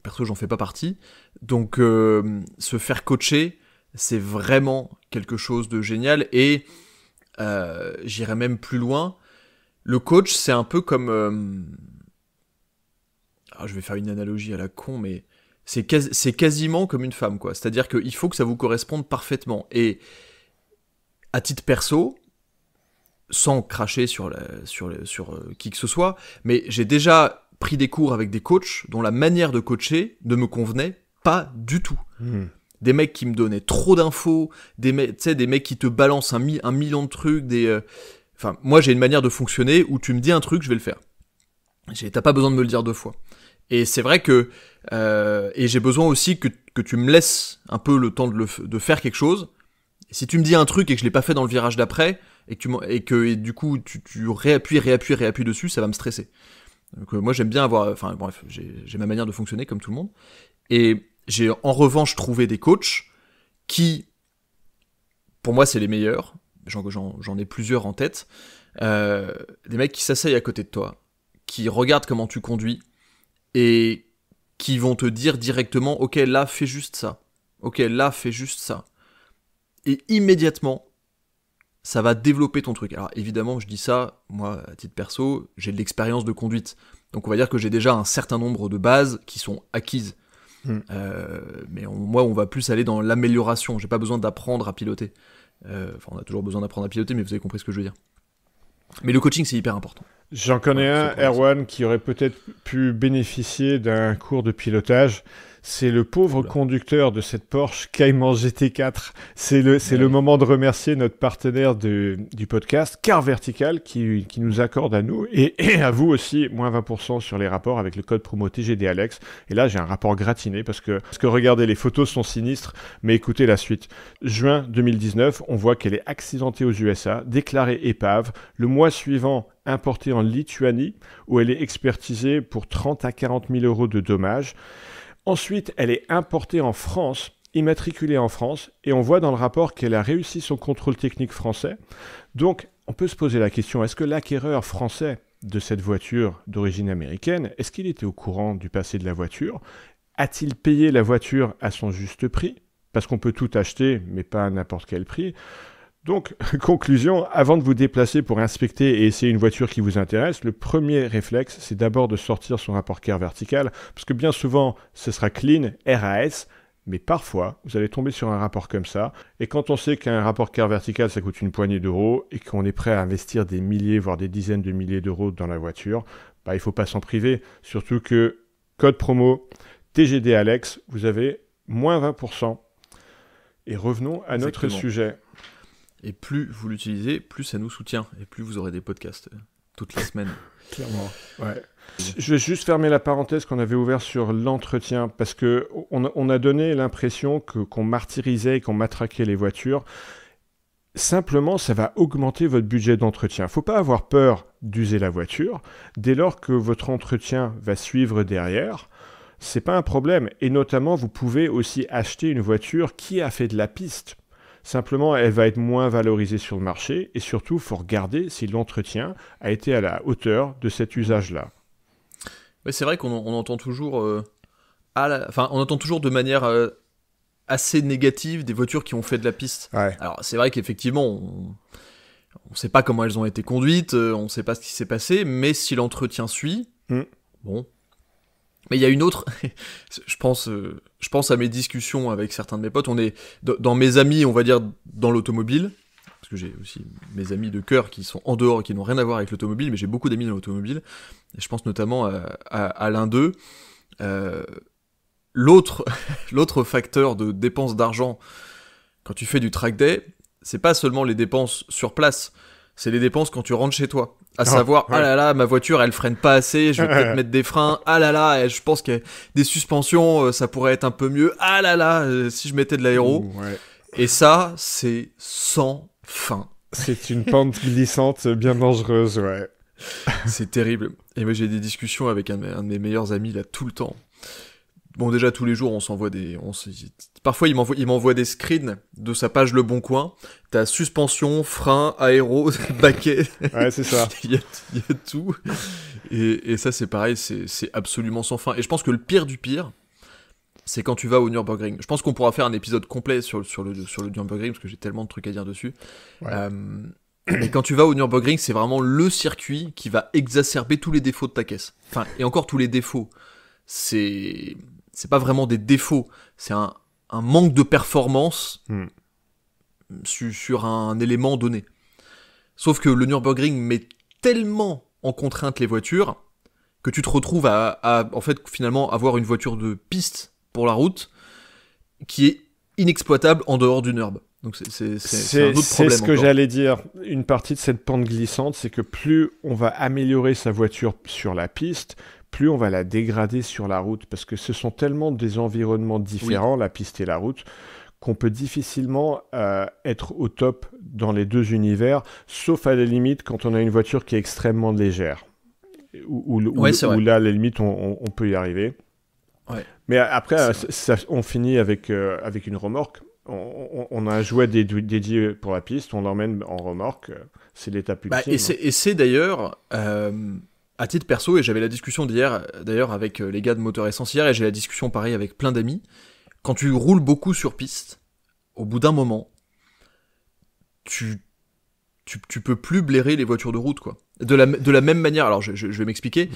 Perso, j'en fais pas partie. Donc, se faire coacher, c'est vraiment quelque chose de génial. Et j'irais même plus loin. Le coach, c'est un peu comme... je vais faire une analogie à la con, mais c'est quasiment comme une femme, quoi. C'est-à-dire qu'il faut que ça vous corresponde parfaitement. Et à titre perso, sans cracher sur qui que ce soit, mais j'ai déjà pris des cours avec des coachs dont la manière de coacher ne me convenait pas du tout. Des mecs qui me donnaient trop d'infos, des mecs qui te balancent un million de trucs, Enfin, moi j'ai une manière de fonctionner où tu me dis un truc, je vais le faire. T'as pas besoin de me le dire 2 fois. Et c'est vrai que et j'ai besoin aussi que tu me laisses un peu le temps de faire quelque chose. Et si tu me dis un truc et que je l'ai pas fait dans le virage d'après et que du coup tu réappuies dessus, ça va me stresser. Donc moi j'aime bien avoir, enfin bref, j'ai ma manière de fonctionner comme tout le monde. Et j'ai en revanche trouvé des coachs qui, pour moi c'est les meilleurs. J'en ai plusieurs en tête. Des mecs qui s'asseyent à côté de toi, qui regardent comment tu conduis et qui vont te dire directement « Ok, là, fais juste ça. Ok, là, fais juste ça. » Et immédiatement, ça va développer ton truc. Alors évidemment, je dis ça, moi, à titre perso, j'ai de l'expérience de conduite. Donc on va dire que j'ai déjà un certain nombre de bases qui sont acquises. Mais moi, on va plus aller dans l'amélioration. J'ai pas besoin d'apprendre à piloter. Enfin, on a toujours besoin d'apprendre à piloter, mais vous avez compris ce que je veux dire. Mais le coaching, c'est hyper important. J'en connais un, Erwan, qui aurait peut-être pu bénéficier d'un cours de pilotage. C'est le pauvre conducteur de cette Porsche Cayman GT4. C'est le moment de remercier notre partenaire du podcast, Car Vertical, qui nous accorde à nous et à vous aussi, moins 20% sur les rapports avec le code promo TGDAlex. Et là, j'ai un rapport gratiné parce que regardez, les photos sont sinistres, mais écoutez la suite. Juin 2019, on voit qu'elle est accidentée aux USA, déclarée épave. Le mois suivant, importée en Lituanie, où elle est expertisée pour 30 à 40 000 euros de dommages. Ensuite, elle est importée en France, immatriculée en France, et on voit dans le rapport qu'elle a réussi son contrôle technique français. Donc, on peut se poser la question, est-ce que l'acquéreur français de cette voiture d'origine américaine, est-ce qu'il était au courant du passé de la voiture? A-t-il payé la voiture à son juste prix? Parce qu'on peut tout acheter, mais pas à n'importe quel prix. Donc, conclusion, avant de vous déplacer pour inspecter et essayer une voiture qui vous intéresse, le premier réflexe, c'est d'abord de sortir son rapport Car Vertical, parce que bien souvent, ce sera clean, RAS, mais parfois, vous allez tomber sur un rapport comme ça, et quand on sait qu'un rapport Car Vertical, ça coûte une poignée d'euros, et qu'on est prêt à investir des milliers, voire des dizaines de milliers d'euros dans la voiture, il ne faut pas s'en priver, surtout que, code promo, TGDAlex, vous avez moins 20%. Et revenons à notre sujet. Et plus vous l'utilisez, plus ça nous soutient. Et plus vous aurez des podcasts toutes les semaines. Clairement, ouais. Je vais juste fermer la parenthèse qu'on avait ouverte sur l'entretien, parce qu'on a donné l'impression qu'on martyrisait et qu'on matraquait les voitures. Simplement, ça va augmenter votre budget d'entretien. Il ne faut pas avoir peur d'user la voiture. Dès lors que votre entretien va suivre derrière, ce n'est pas un problème. Et notamment, vous pouvez aussi acheter une voiture qui a fait de la piste. Simplement, elle va être moins valorisée sur le marché et surtout, il faut regarder si l'entretien a été à la hauteur de cet usage-là. Ouais, c'est vrai qu'on entend toujours, on entend toujours de manière assez négative des voitures qui ont fait de la piste. Ouais. Alors, c'est vrai qu'effectivement, on ne sait pas comment elles ont été conduites, on ne sait pas ce qui s'est passé, mais si l'entretien suit, bon. Mais il y a une autre, je pense à mes discussions avec certains de mes potes, on est dans mes amis, on va dire, dans l'automobile, parce que j'ai aussi mes amis de cœur qui sont en dehors, qui n'ont rien à voir avec l'automobile, mais j'ai beaucoup d'amis dans l'automobile, et je pense notamment à l'un d'eux. L'autre facteur de dépenses d'argent, quand tu fais du track day, c'est pas seulement les dépenses sur place, c'est les dépenses quand tu rentres chez toi. À savoir, ah là là, ma voiture, elle freine pas assez, je vais peut-être mettre des freins, ah là là, je pense que des suspensions, ça pourrait être un peu mieux, ah là là, si je mettais de l'aéro. Ouais. Et ça, c'est sans fin. C'est une pente glissante bien dangereuse, ouais. C'est terrible. Et moi, j'ai des discussions avec un de mes meilleurs amis, là, tout le temps. Bon, déjà, tous les jours, on s'envoie parfois, il m'envoie des screens de sa page Le Bon Coin. T'as suspension, frein, aéro, baquet. Ouais, c'est ça. Il y a tout. Et ça, c'est pareil, c'est absolument sans fin. Et je pense que le pire du pire, c'est quand tu vas au Nürburgring. Je pense qu'on pourra faire un épisode complet sur le Nürburgring, parce que j'ai tellement de trucs à dire dessus. Ouais. Mais quand tu vas au Nürburgring, c'est vraiment le circuit qui va exacerber tous les défauts de ta caisse. Enfin, et encore tous les défauts. C'est pas vraiment des défauts, c'est un manque de performance sur un élément donné. Sauf que le Nürburgring met tellement en contrainte les voitures que tu te retrouves à en fait, finalement, avoir une voiture de piste pour la route qui est inexploitable en dehors du Nürb. Donc c'est un autre problème. C'est ce que j'allais dire. Une partie de cette pente glissante, c'est que plus on va améliorer sa voiture sur la piste, plus on va la dégrader sur la route. Parce que ce sont tellement des environnements différents, la piste et la route, qu'on peut difficilement être au top dans les deux univers, sauf à la limite quand on a une voiture qui est extrêmement légère. Où là, à la limite, on peut y arriver. Ouais. Mais après, on finit avec une remorque. On a un jouet dédié pour la piste, on l'emmène en remorque. C'est l'étape ultime. Et c'est d'ailleurs, à titre perso, et j'avais la discussion d'hier, d'ailleurs, avec les gars de Moteur Essence hier, et j'ai la discussion pareil avec plein d'amis. Quand tu roules beaucoup sur piste, au bout d'un moment, tu peux plus blairer les voitures de route, quoi. De la même manière, alors je vais m'expliquer,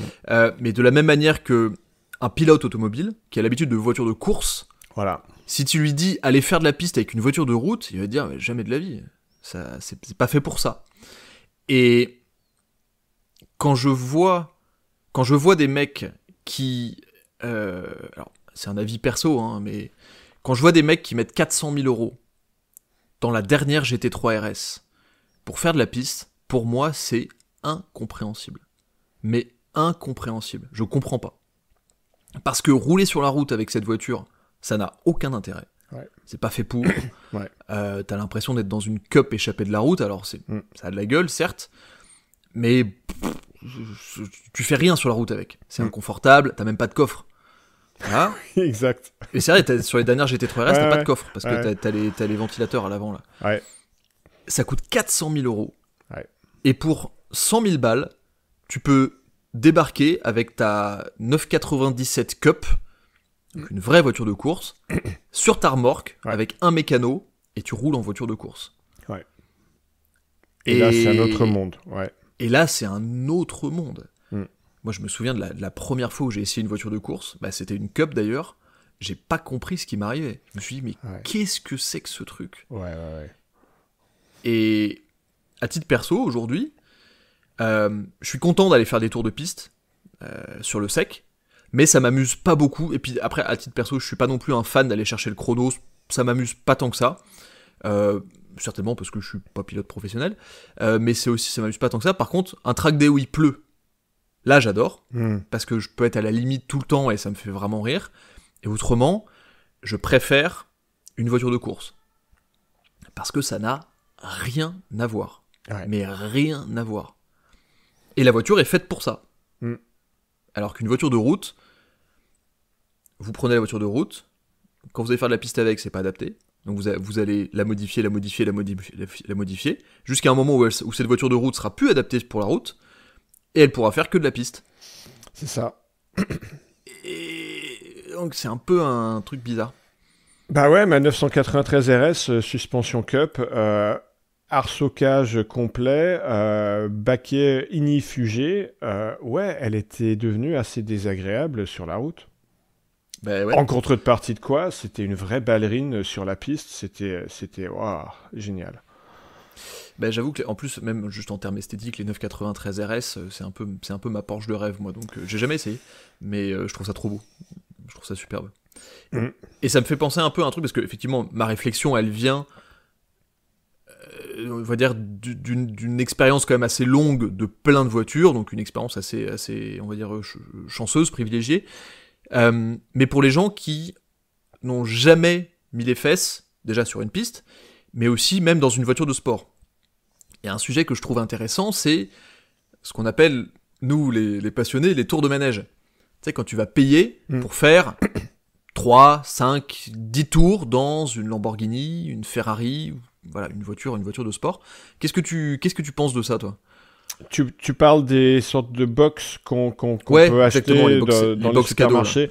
mais de la même manière que un pilote automobile qui a l'habitude de voitures de course, voilà. Si tu lui dis aller faire de la piste avec une voiture de route, il va te dire mais jamais de la vie, ça c'est pas fait pour ça. Et quand je vois des mecs qui, alors c'est un avis perso, hein, mais quand je vois des mecs qui mettent 400 000 € dans la dernière GT3 RS pour faire de la piste, pour moi c'est incompréhensible. Mais incompréhensible, je comprends pas. Parce que rouler sur la route avec cette voiture, ça n'a aucun intérêt. Ouais. C'est pas fait pour. Ouais. T'as l'impression d'être dans une cup échappée de la route, alors ça a de la gueule, certes, mais tu fais rien sur la route avec. C'est inconfortable, t'as même pas de coffre. Voilà. Exact. Et c'est vrai, sur les dernières GT3 RS, t'as pas de coffre, parce que t'as les ventilateurs à l'avant, là. Ouais. Ça coûte 400 000 €. Ouais. Et pour 100 000 balles, tu peux débarquer avec ta 997 Cup, donc une vraie voiture de course, sur ta remorque, avec un mécano, et tu roules en voiture de course. Ouais. Et là, c'est un autre monde. Ouais. Et là, c'est un autre monde. Moi, je me souviens de la première fois où j'ai essayé une voiture de course, c'était une Cup d'ailleurs, j'ai pas compris ce qui m'arrivait. Je me suis dit, mais qu'est-ce que c'est que ce truc ? Ouais. Et à titre perso, aujourd'hui, je suis content d'aller faire des tours de piste sur le sec, mais ça m'amuse pas beaucoup. Et puis après, à titre perso, je suis pas non plus un fan d'aller chercher le chrono, ça m'amuse pas tant que ça. Certainement parce que je suis pas pilote professionnel, mais c'est aussi, ça m'amuse pas tant que ça. Par contre, un track day où il pleut, là j'adore, parce que je peux être à la limite tout le temps et ça me fait vraiment rire. Et autrement, je préfère une voiture de course, parce que ça n'a rien à voir. Mais rien à voir. Et la voiture est faite pour ça. Alors qu'une voiture de route, vous prenez la voiture de route, quand vous allez faire de la piste avec, c'est pas adapté. Donc vous allez la modifier, jusqu'à un moment où cette voiture de route sera plus adaptée pour la route, et elle pourra faire que de la piste. C'est ça. Et donc c'est un peu un truc bizarre. Bah ouais, ma 993 RS, suspension Cup, arceau-cage complet, baquet inifugé, elle était devenue assez désagréable sur la route. En contrepartie de quoi, c'était une vraie ballerine sur la piste, c'était génial. J'avoue que en plus, même juste en termes esthétiques, les 993 RS, c'est un peu ma Porsche de rêve, moi, donc j'ai jamais essayé, mais je trouve ça trop beau, je trouve ça superbe. Et ça me fait penser un peu à un truc, parce que effectivement, ma réflexion, elle vient, on va dire, d'une expérience quand même assez longue de plein de voitures, donc une expérience assez on va dire, chanceuse, privilégiée. Mais pour les gens qui n'ont jamais mis les fesses, déjà sur une piste, mais aussi même dans une voiture de sport. Il y a un sujet que je trouve intéressant, c'est ce qu'on appelle, nous les passionnés, les tours de manège. Tu sais, quand tu vas payer pour faire 3, 5, 10 tours dans une Lamborghini, une Ferrari, voilà, une voiture de sport. Qu'est-ce que tu penses de ça, toi ? Tu parles des sortes de box qu'on peut acheter dans les supermarchés.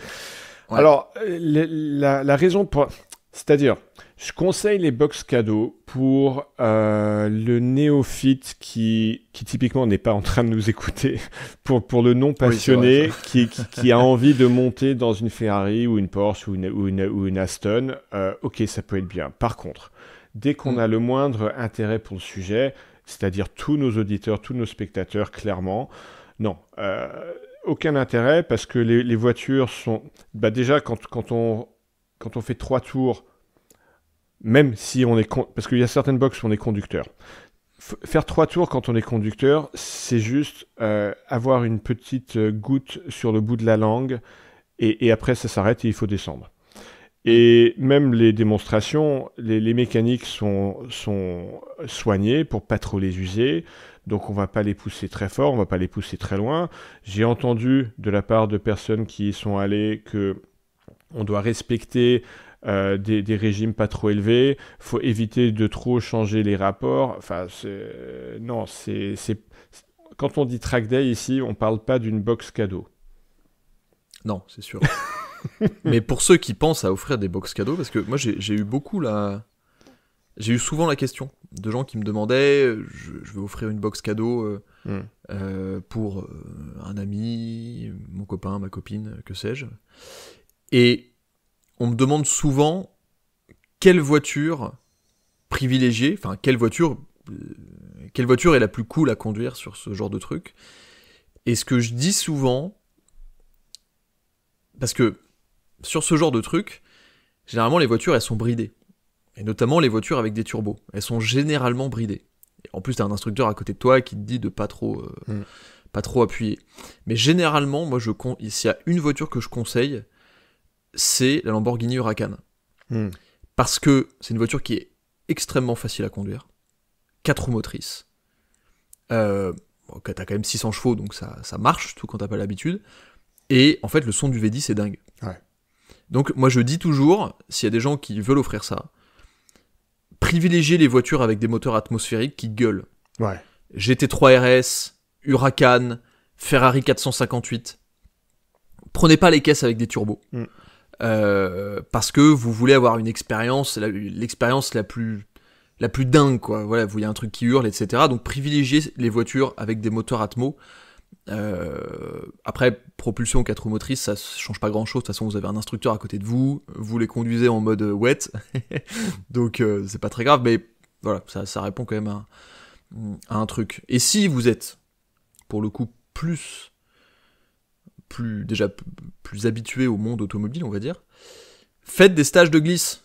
Ouais. Alors, la raison pour... C'est-à-dire, je conseille les box cadeaux pour le néophyte qui typiquement n'est pas en train de nous écouter, pour le non-passionné qui a envie de monter dans une Ferrari ou une Porsche ou une Aston. Ok, ça peut être bien. Par contre, dès qu'on a le moindre intérêt pour le sujet... c'est-à-dire tous nos auditeurs, tous nos spectateurs, clairement, non. Aucun intérêt parce que les voitures sont... déjà, quand on fait 3 tours, même si on est... Parce qu'il y a certaines boxes où on est conducteur. Faire 3 tours quand on est conducteur, c'est juste avoir une petite goutte sur le bout de la langue et après ça s'arrête et il faut descendre. Et même les démonstrations, les mécaniques sont soignées pour pas trop les user. Donc on va pas les pousser très fort, on va pas les pousser très loin. J'ai entendu de la part de personnes qui y sont allées que on doit respecter des régimes pas trop élevés. Faut éviter de trop changer les rapports. Enfin, quand on dit track day ici, on parle pas d'une box cadeau. Non, c'est sûr. Mais pour ceux qui pensent à offrir des box cadeaux, parce que moi j'ai eu souvent la question de gens qui me demandaient, je vais offrir une box cadeau pour un ami, mon copain, ma copine, que sais-je. Et on me demande souvent quelle voiture privilégier, enfin quelle voiture est la plus cool à conduire sur ce genre de truc. Et ce que je dis souvent, parce que sur ce genre de truc, généralement les voitures elles sont bridées. Et notamment les voitures avec des turbos. Elles sont généralement bridées. Et en plus t'as un instructeur à côté de toi qui te dit de pas trop appuyer. Mais généralement, moi s'il y a une voiture que je conseille, c'est la Lamborghini Huracan. Parce que c'est une voiture qui est extrêmement facile à conduire. 4 roues motrices. T'as quand même 600 chevaux, donc ça marche, tout quand t'as pas l'habitude. Et en fait, le son du V10 c'est dingue. Ouais. Donc moi je dis toujours, s'il y a des gens qui veulent offrir ça, privilégiez les voitures avec des moteurs atmosphériques qui gueulent. Ouais. GT3 RS, Huracan, Ferrari 458. Prenez pas les caisses avec des turbos. Parce que vous voulez avoir une expérience, l'expérience la plus dingue, quoi. Voilà, vous voyez un truc qui hurle, etc. Donc privilégiez les voitures avec des moteurs Atmo. Après, propulsion 4 roues motrices, ça change pas grand chose. De toute façon, vous avez un instructeur à côté de vous, vous les conduisez en mode wet, donc c'est pas très grave, mais voilà, ça répond quand même à un truc. Et si vous êtes, pour le coup, plus habitué au monde automobile, on va dire, faites des stages de glisse.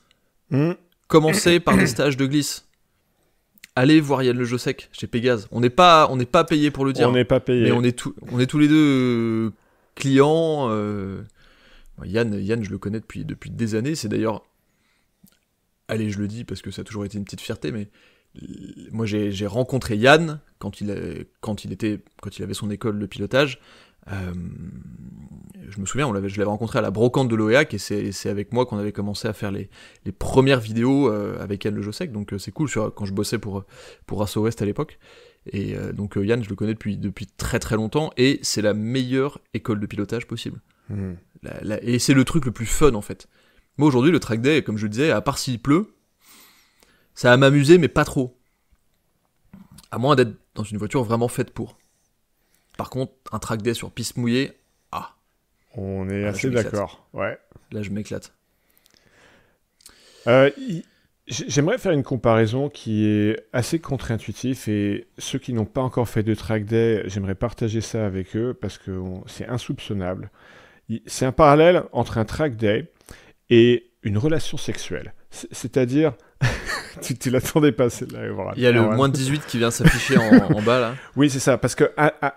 Commencez par des stages de glisse. Allez voir Yann Le Jossec chez Pégase. On n'est pas payé pour le dire. On n'est pas payé. Mais on est tous les deux clients. Yann, je le connais depuis des années. C'est d'ailleurs, allez, je le dis parce que ça a toujours été une petite fierté, mais moi j'ai rencontré Yann quand il avait son école de pilotage. Je me souviens, je l'avais rencontré à la brocante de l'OEAC et c'est avec moi qu'on avait commencé à faire les premières vidéos avec Yann Le Jossec, donc c'est cool quand je bossais pour Asso West à l'époque. Et donc Yann, je le connais depuis très très longtemps et c'est la meilleure école de pilotage possible. Et c'est le truc le plus fun en fait. Moi aujourd'hui, le track day, comme je le disais, à part s'il pleut, ça va m'amuser, mais pas trop. À moins d'être dans une voiture vraiment faite pour. Par contre, un track day sur piste mouillée, on est assez d'accord. Ouais. Là, je m'éclate. J'aimerais faire une comparaison qui est assez contre-intuitive et ceux qui n'ont pas encore fait de track day, j'aimerais partager ça avec eux parce que c'est insoupçonnable. C'est un parallèle entre un track day et une relation sexuelle. C'est-à-dire... tu l'attendais pas celle-là. Voilà. Il y a le moins de 18 qui vient s'afficher en bas là. Oui, c'est ça, parce que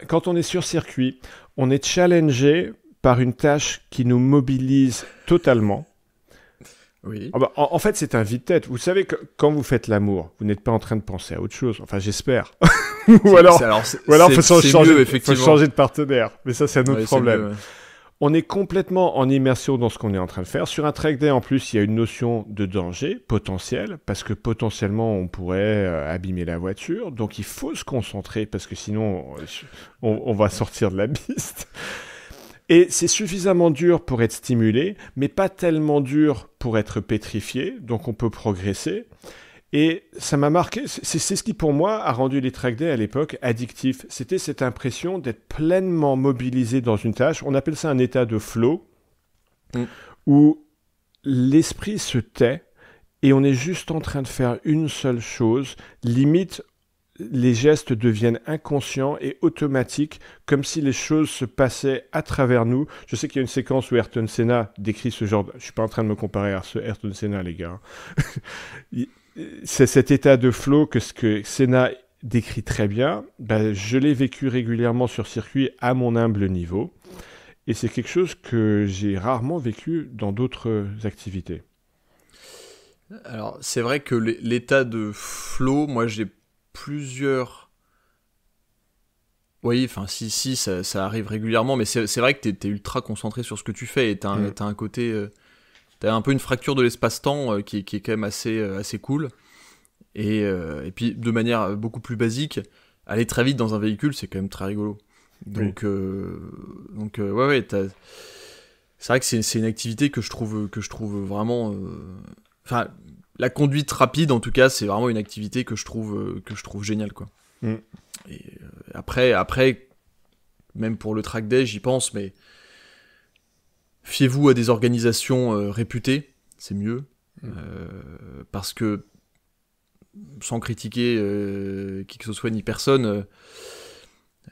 quand on est sur circuit, on est challengé par une tâche qui nous mobilise totalement. Oui. En fait, c'est un vide-tête. Vous savez que quand vous faites l'amour, vous n'êtes pas en train de penser à autre chose. Enfin, j'espère. Ou alors, il faut changer de partenaire. Mais ça, c'est un autre problème. Mieux, ouais. On est complètement en immersion dans ce qu'on est en train de faire. Sur un track day, en plus, il y a une notion de danger potentiel, parce que potentiellement, on pourrait abîmer la voiture. Donc, il faut se concentrer, parce que sinon, on va sortir de la piste. Et c'est suffisamment dur pour être stimulé, mais pas tellement dur pour être pétrifié. Donc, on peut progresser. Et ça m'a marqué, c'est ce qui pour moi a rendu les track days à l'époque addictifs. C'était cette impression d'être pleinement mobilisé dans une tâche. On appelle ça un état de flow, où l'esprit se tait et on est juste en train de faire une seule chose. Limite, les gestes deviennent inconscients et automatiques, comme si les choses se passaient à travers nous. Je sais qu'il y a une séquence où Ayrton Senna décrit ce genre... Je suis pas en train de me comparer à ce Ayrton Senna, les gars. C'est cet état de flow que ce que Senna décrit très bien. Ben, je l'ai vécu régulièrement sur circuit à mon humble niveau. Et c'est quelque chose que j'ai rarement vécu dans d'autres activités. Alors, c'est vrai que l'état de flow, moi j'ai plusieurs... Oui, enfin, si, ça arrive régulièrement, mais c'est vrai que t'es ultra concentré sur ce que tu fais et t'as un côté... t'as un peu une fracture de l'espace-temps qui est quand même assez cool. Et puis, de manière beaucoup plus basique, aller très vite dans un véhicule, c'est quand même très rigolo. Donc, ouais, c'est vrai que c'est une activité que je trouve vraiment... Enfin, la conduite rapide, en tout cas, c'est vraiment une activité que je trouve géniale, quoi. Mm. Et après, même pour le track day, j'y pense, mais fiez-vous à des organisations réputées, c'est mieux. Parce que, sans critiquer qui que ce soit ni personne,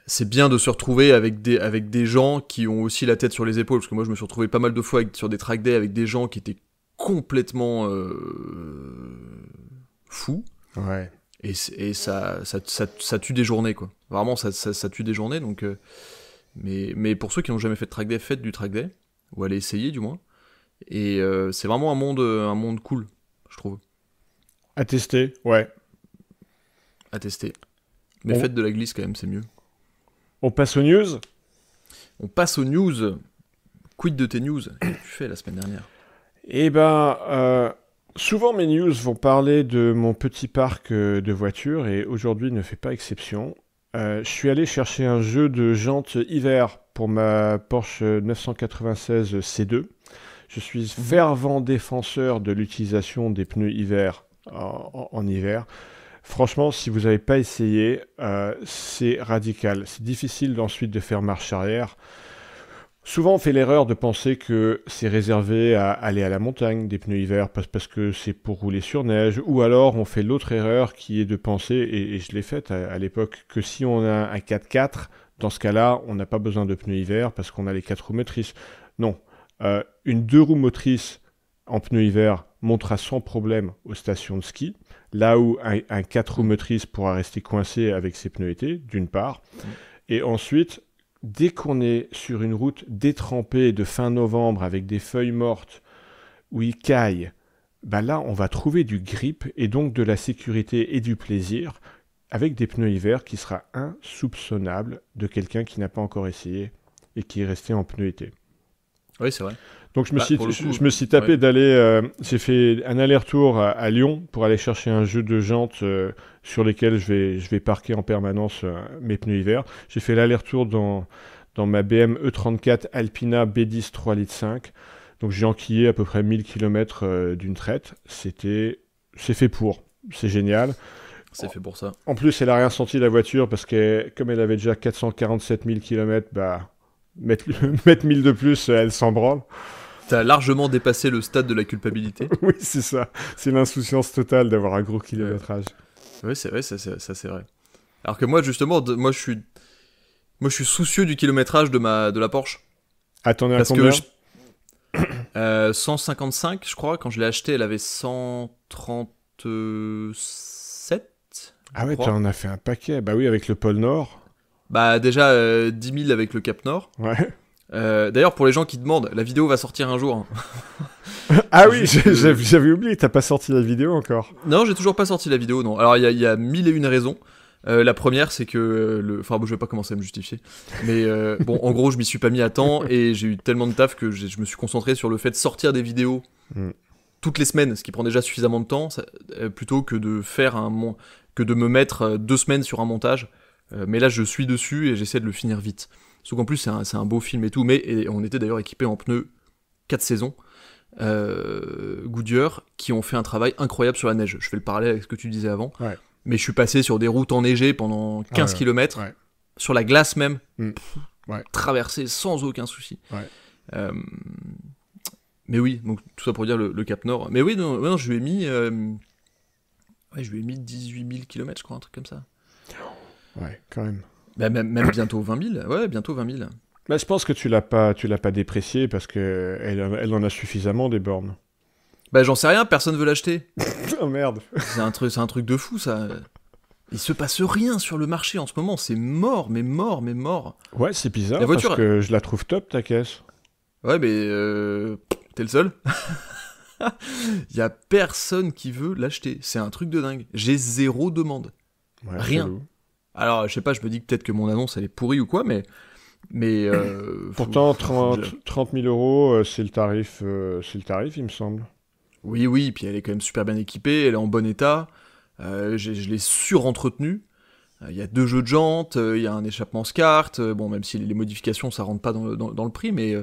c'est bien de se retrouver avec des gens qui ont aussi la tête sur les épaules. Parce que moi, je me suis retrouvé pas mal de fois sur des track days avec des gens qui étaient complètement fous. Ouais. Et ça tue des journées, quoi. Vraiment, ça tue des journées. Donc, mais pour ceux qui n'ont jamais fait de track day, faites du track day. Ou allez essayer, du moins. Et c'est vraiment un monde cool, je trouve. À tester, ouais. À tester. Mais faites de la glisse, quand même, c'est mieux. On passe aux news. On passe aux news. Quid de tes news? Qu'as-tu fait la semaine dernière? Eh ben, souvent mes news vont parler de mon petit parc de voitures et aujourd'hui ne fait pas exception. Je suis allé chercher un jeu de jantes hiver pour ma Porsche 996 C2. Je suis fervent défenseur de l'utilisation des pneus hiver en hiver. Franchement, si vous n'avez pas essayé, c'est radical. C'est difficile ensuite de faire marche arrière. Souvent, on fait l'erreur de penser que c'est réservé à aller à la montagne, des pneus hiver, parce que c'est pour rouler sur neige, ou alors on fait l'autre erreur qui est de penser, et je l'ai faite à l'époque, que si on a un 4x4, dans ce cas-là, on n'a pas besoin de pneus hiver parce qu'on a les 4 roues motrices. Non, une 2 roues motrices en pneus hiver montera sans problème aux stations de ski, là où un 4 roues motrices pourra rester coincé avec ses pneus été, d'une part, et ensuite... Dès qu'on est sur une route détrempée de fin novembre avec des feuilles mortes où il caille, bah là on va trouver du grip et donc de la sécurité et du plaisir avec des pneus hiver qui sera insoupçonnable de quelqu'un qui n'a pas encore essayé et qui est resté en pneus été. Oui, c'est vrai. Donc je me suis tapé d'aller... j'ai fait un aller-retour à Lyon pour aller chercher un jeu de jantes sur lesquels je vais parquer en permanence mes pneus hiver. J'ai fait l'aller-retour dans ma BM E34 Alpina B10 3,5 litres. Donc j'ai enquillé à peu près 1000 km d'une traite. C'est fait pour. C'est génial. C'est fait pour ça. En plus, elle n'a rien senti la voiture parce que comme elle avait déjà 447 000 km, bah, mettre 1000 de plus, elle s'en branle. T'as largement dépassé le stade de la culpabilité. Oui, c'est ça. C'est l'insouciance totale d'avoir un gros kilométrage. Oui, c'est vrai, ça c'est vrai. Alors que moi, justement, moi je suis soucieux du kilométrage de la Porsche. Attendez, à combien? 155, je crois. Quand je l'ai acheté, elle avait 137. Ah ouais, t'en as fait un paquet. Bah oui, avec le pôle Nord. Bah déjà 10 000 avec le Cap Nord. Ouais. D'ailleurs, pour les gens qui demandent, la vidéo va sortir un jour. Ah oui, j'avais oublié, t'as pas sorti la vidéo encore. Non, j'ai toujours pas sorti la vidéo, non. Alors, il y a 1001 raisons. La première, c'est que... Enfin, bon, je vais pas commencer à me justifier. Mais bon, en gros, je m'y suis pas mis à temps et j'ai eu tellement de taf que je me suis concentré sur le fait de sortir des vidéos toutes les semaines, ce qui prend déjà suffisamment de temps, plutôt que de que de me mettre 2 semaines sur un montage. Mais là, je suis dessus et j'essaie de le finir vite. Sauf qu'en plus, c'est un beau film et tout, et on était d'ailleurs équipé en pneus 4 saisons Goodyear qui ont fait un travail incroyable sur la neige. Je fais le parallèle avec ce que tu disais avant. Ouais. Mais je suis passé sur des routes enneigées pendant 15 km, sur la glace même, traversé sans aucun souci. Ouais. Mais oui, donc tout ça pour dire le Cap Nord. Mais oui, non, je lui ai mis 18 000 km, je crois, un truc comme ça. Ouais, quand même. Bah, même bientôt 20 000. Ouais, bientôt 20 000. Bah, je pense que tu l'as pas déprécié parce que elle en a suffisamment des bornes. Bah, j'en sais rien, personne veut l'acheter. Oh merde. C'est un truc de fou, ça. Il se passe rien sur le marché en ce moment, c'est mort, mais mort, mais mort. Ouais, c'est bizarre La voiture, parce que je la trouve top ta caisse. Ouais, mais t'es le seul. Il y a personne qui veut l'acheter. C'est un truc de dingue. J'ai 0 demande. Ouais, Rien. chelou. Alors, je sais pas, je me dis que peut-être que mon annonce elle est pourrie ou quoi, mais Pourtant 30 000 euros, c'est le tarif, il me semble. oui, puis elle est quand même super bien équipée, elle est en bon état. Je l'ai surentrtenue. Il y a 2 jeux de jantes, il y a un échappement SCART. Bon, même si les modifications ça rentre pas dans le prix, mais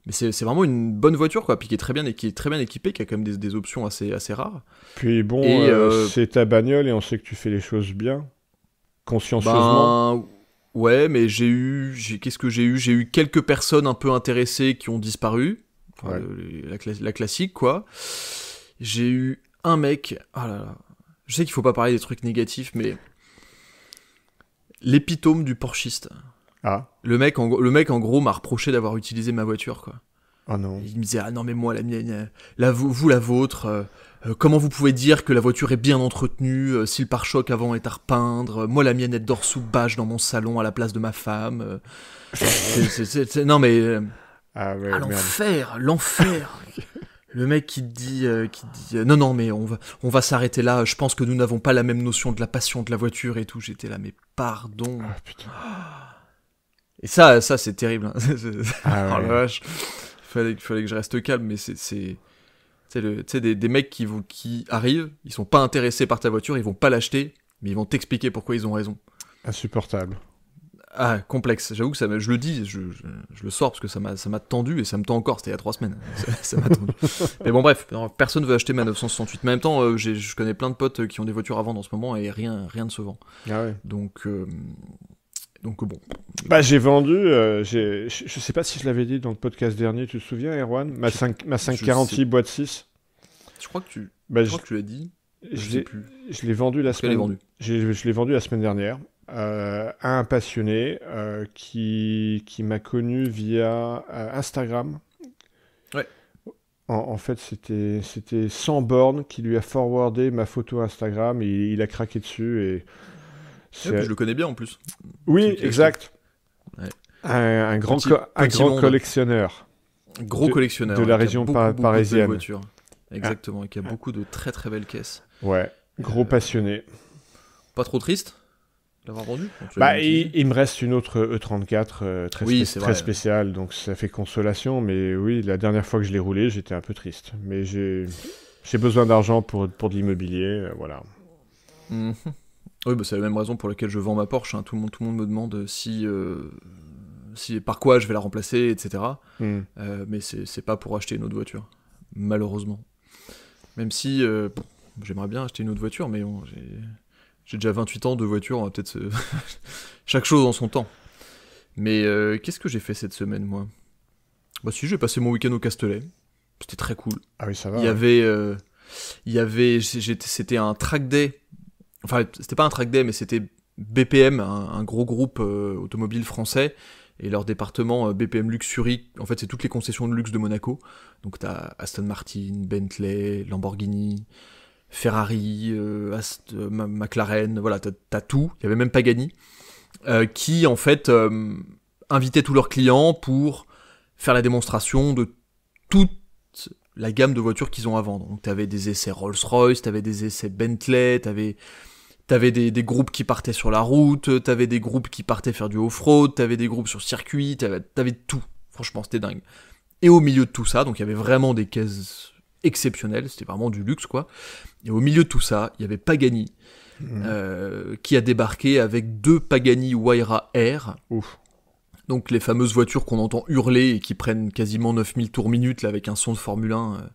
c'est vraiment une bonne voiture, quoi. Puis qui est très bien équipée, qui a quand même des options assez rares. Puis bon, Et, c'est ta bagnole et on sait que tu fais les choses bien, consciencieusement. Ben ouais, mais qu'est-ce que j'ai eu? J'ai eu quelques personnes un peu intéressées qui ont disparu. Enfin, Ouais. la classique, quoi. J'ai eu un mec. Ah là là. Je sais qu'il faut pas parler des trucs négatifs, mais l'épitome du porschiste. Ah, Le mec, en gros, m'a reproché d'avoir utilisé ma voiture, quoi. oh non. Il me disait, ah non, mais moi, la mienne, vous, la vôtre, comment vous pouvez dire que la voiture est bien entretenue, si le pare-choc avant est à repeindre, moi, la mienne, elle dort sous bâche dans mon salon à la place de ma femme. Non, mais, Ah ouais, merde. l'enfer. Le mec qui te dit, non, mais on va s'arrêter là, je pense que nous n'avons pas la même notion de la passion de la voiture et tout. J'étais là, mais pardon. Ah putain. Et ça c'est terrible. Hein. Ah Oh ouais. la vache. Fallait que je reste calme, mais c'est des mecs qui arrivent, ils sont pas intéressés par ta voiture, ils vont pas l'acheter, mais ils vont t'expliquer pourquoi ils ont raison. Insupportable. Ah, complexe. J'avoue que je le dis, je le sors parce que ça m'a tendu et ça me tend encore. C'était il y a 3 semaines. Ça m'a tendu. Mais bon, bref, personne veut acheter ma 968. Mais en même temps, je connais plein de potes qui ont des voitures à vendre en ce moment et rien ne se vend. Ah ouais. Donc bon. Bah j'ai vendu, je sais pas si je l'avais dit dans le podcast dernier, tu te souviens Erwan, ma 540i boîte 6. Je crois que tu l'as dit. Je sais l'ai plus. je l'ai vendu la Qu'elle est semaine. vendue. Je l'ai vendu la semaine dernière à un passionné qui m'a connu via Instagram. Ouais. En fait, c'était 100 bornes qui lui a forwardé ma photo Instagram et il a craqué dessus et Ouais, puis je le connais bien en plus. oui, Celui qui l'a exact. Ouais. Un grand Petit monde. collectionneur. Gros collectionneur. de la qui a région beaucoup de parisienne. belles voitures. Exactement, et qui a beaucoup de très très belles caisses. Ouais, gros passionné. Pas trop triste d'avoir vendu? Bah, il me reste une autre E34 Oui, c'est très vrai. spéciale, donc ça fait consolation. Mais oui, la dernière fois que je l'ai roulé, j'étais un peu triste. Mais j'ai besoin d'argent pour de l'immobilier, voilà. Mhm. Oui, bah, c'est la même raison pour laquelle je vends ma Porsche. Hein. Tout le monde me demande si par quoi je vais la remplacer, etc. Hmm. Mais c'est pas pour acheter une autre voiture, malheureusement. Même si j'aimerais bien acheter une autre voiture, mais bon, j'ai déjà 28 ans de voiture, on va peut-être chaque chose en son temps. Mais qu'est-ce que j'ai fait cette semaine, moi? Bah si, j'ai passé mon week-end au Castellet. C'était très cool. Ah oui, ça va. C'était un track day. Enfin, c'était pas un track day, mais c'était BPM, un gros groupe automobile français, et leur département BPM Luxury. En fait, c'est toutes les concessions de luxe de Monaco. Donc t'as Aston Martin, Bentley, Lamborghini, Ferrari, McLaren, voilà, t'as tout. Il y avait même Pagani, qui en fait invitaient tous leurs clients pour faire la démonstration de toute la gamme de voitures qu'ils ont à vendre. Donc t'avais des essais Rolls-Royce, t'avais des essais Bentley, t'avais des groupes qui partaient sur la route, t'avais des groupes qui partaient faire du off-road, t'avais des groupes sur circuit, t'avais tout. Franchement, c'était dingue. Et au milieu de tout ça, donc il y avait vraiment des caisses exceptionnelles, c'était vraiment du luxe, quoi. Et au milieu de tout ça, il y avait Pagani, qui a débarqué avec 2 Pagani Huayra R. Ouf. Donc les fameuses voitures qu'on entend hurler et qui prennent quasiment 9000 tours minute là, avec un son de Formule 1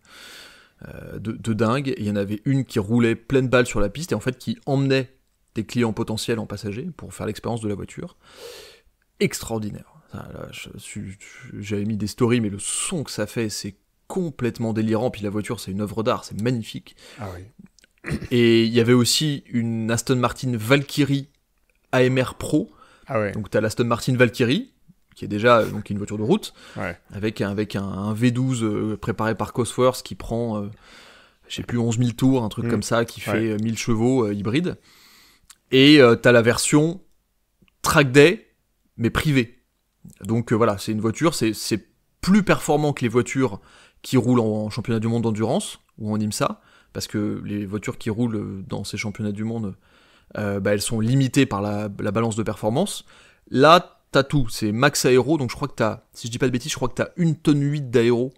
de dingue. Et il y en avait une qui roulait pleine balle sur la piste et en fait qui emmenait des clients potentiels en passager pour faire l'expérience de la voiture. Extraordinaire. Là, j'avais mis des stories, mais le son que ça fait, c'est complètement délirant. Puis la voiture, c'est une œuvre d'art, c'est magnifique. Ah oui. Et il y avait aussi une Aston Martin Valkyrie AMR Pro. Ah ouais. Donc t'as l'Aston Martin Valkyrie, qui est déjà donc une voiture de route, Ouais. avec un V12 préparé par Cosworth qui prend, je sais plus, 11 000 tours, un truc comme ça, qui fait 1000 chevaux hybride. Et t'as la version track day, mais privée. Donc voilà, c'est une voiture, c'est plus performant que les voitures qui roulent en championnat du monde d'endurance, ou en IMSA, parce que les voitures qui roulent dans ces championnats du monde, elles sont limitées par la balance de performance. Là, t'as tout, c'est max aéro, donc je crois que si je dis pas de bêtises, je crois que t'as 1,8 tonne d'aéro.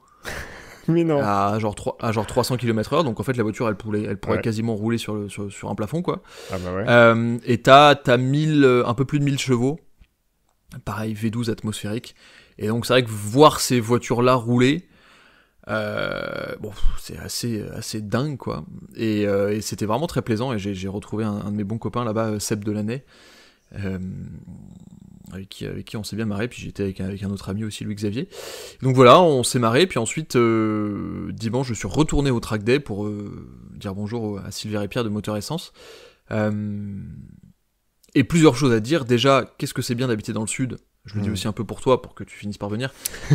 Mais non. À genre 300 km/h, donc en fait la voiture elle pourrait quasiment rouler sur un plafond, quoi. Ah bah ouais. Et t'as un peu plus de 1000 chevaux, pareil V12 atmosphérique, et donc c'est vrai que voir ces voitures là rouler, c'est assez dingue, quoi. Et c'était vraiment très plaisant, et j'ai retrouvé un de mes bons copains là-bas, Seb Delaney, avec qui on s'est bien marré, puis j'étais avec un autre ami aussi, Louis-Xavier. Donc voilà, on s'est marré, puis ensuite, dimanche, je suis retourné au track day pour dire bonjour à Sylvain et Pierre de Moteur Essence. Et plusieurs choses à dire. Déjà, qu'est-ce que c'est bien d'habiter dans le sud ? Je le dis aussi un peu pour toi, pour que tu finisses par venir,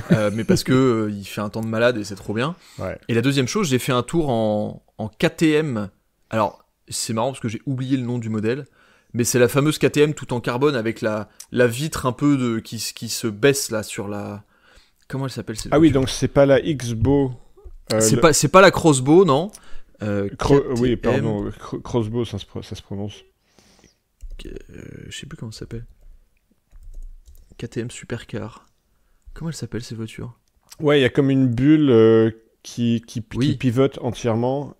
mais parce que il fait un temps de malade et c'est trop bien. Ouais. Et la deuxième chose, j'ai fait un tour en KTM. Alors, c'est marrant parce que j'ai oublié le nom du modèle, mais c'est la fameuse KTM tout en carbone avec la vitre un peu qui se baisse là sur la... Comment elle s'appelle cette Ah oui, voiture ? donc c'est pas la X-Bow. C'est pas la Crossbow, non. Oui, pardon, Crossbow, ça se prononce. Je sais plus comment ça s'appelle. KTM Supercar. Comment elle s'appelle ces voitures ? Ouais, il y a comme une bulle qui pivote entièrement,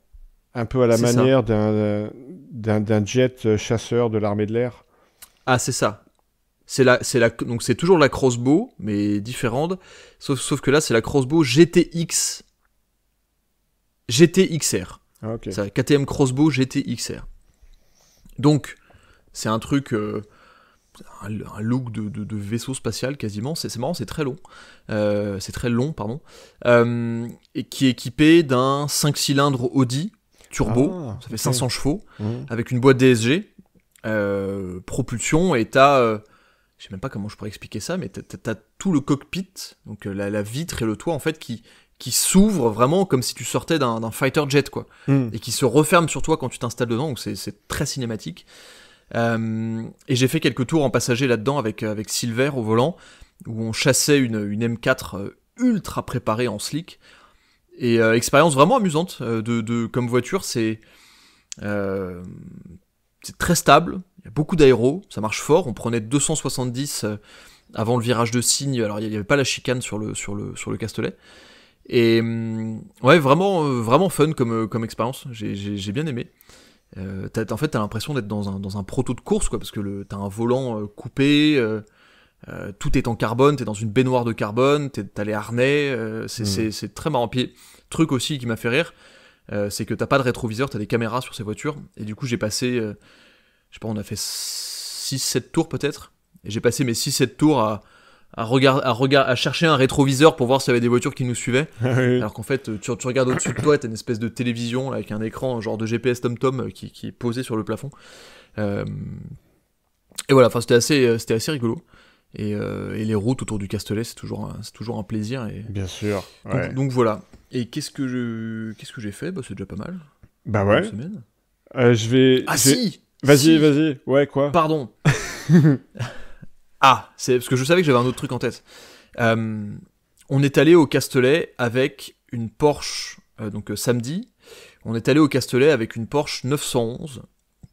un peu à la manière d'un jet chasseur de l'armée de l'air. Ah, c'est ça. Donc c'est toujours la Crossbow, mais différente. Sauf que là, c'est la Crossbow GTXR. Ah, ok. C'est la KTM Crossbow GTXR. Donc, c'est un truc... un look de vaisseau spatial quasiment, c'est marrant, c'est très long, et qui est équipé d'un 5 cylindres Audi turbo, ça fait 500 chevaux, avec une boîte DSG, propulsion, et t'as, je sais même pas comment je pourrais expliquer ça, mais t'as tout le cockpit, donc la vitre et le toit en fait qui s'ouvre vraiment comme si tu sortais d'un fighter jet, quoi, et qui se referme sur toi quand tu t'installes dedans, donc c'est très cinématique. Et j'ai fait quelques tours en passager là-dedans avec Silver au volant, où on chassait une M4 ultra préparée en slick, et expérience vraiment amusante comme voiture. C'est très stable, il y a beaucoup d'aéro, ça marche fort. On prenait 270 avant le virage de Signes, alors il n'y avait pas la chicane sur le Castellet, et ouais, vraiment fun comme expérience, j'ai bien aimé. T'as l'impression d'être dans un proto de course, quoi, parce que t'as un volant coupé, tout est en carbone, t'es dans une baignoire de carbone, t'as les harnais, c'est très marrant. Puis, truc aussi qui m'a fait rire, c'est que t'as pas de rétroviseur, t'as des caméras sur ces voitures, et du coup j'ai passé, je sais pas, on a fait 6-7 tours peut-être, et j'ai passé mes 6-7 tours à chercher un rétroviseur pour voir s'il y avait des voitures qui nous suivaient, alors qu'en fait tu regardes au-dessus de toi, t'as une espèce de télévision là, avec un écran genre de GPS TomTom qui est posé sur le plafond, et voilà, enfin c'était assez rigolo, et les routes autour du Castellet c'est toujours un plaisir, et bien sûr, ouais. donc voilà. Et qu'est-ce que j'ai fait ? C'est déjà pas mal. Bah ouais. Semaine. Si. Vas-y. Ouais, quoi ? Pardon. C'est parce que je savais que j'avais un autre truc en tête. On est allé au Castellet avec une Porsche, donc samedi. On est allé au Castellet avec une Porsche 911,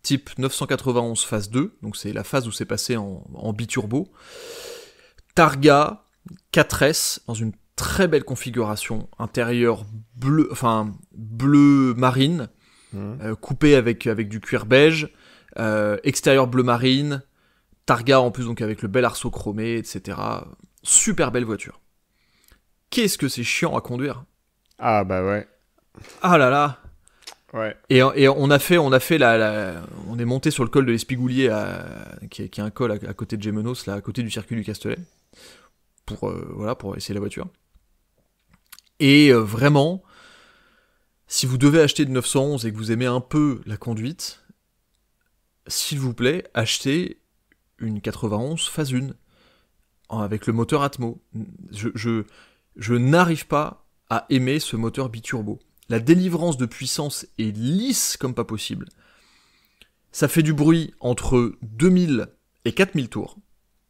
type 991 phase 2, donc c'est la phase où c'est passé en biturbo. Targa 4S dans une très belle configuration, intérieur bleu marine, coupé avec du cuir beige, extérieur bleu marine, Targa en plus, donc avec le bel arceau chromé, etc. Super belle voiture. Qu'est-ce que c'est chiant à conduire. Ah bah ouais. Ah là là. Ouais. Et on est monté sur le col de l'Espigoulier, qui est un col à côté de Gémenos, là, à côté du circuit du Castellet, pour essayer la voiture. Et vraiment, si vous devez acheter de 911 et que vous aimez un peu la conduite, s'il vous plaît, achetez une 91 phase 1 avec le moteur Atmo. Je n'arrive pas à aimer ce moteur biturbo. La délivrance de puissance est lisse comme pas possible. Ça fait du bruit entre 2000 et 4000 tours.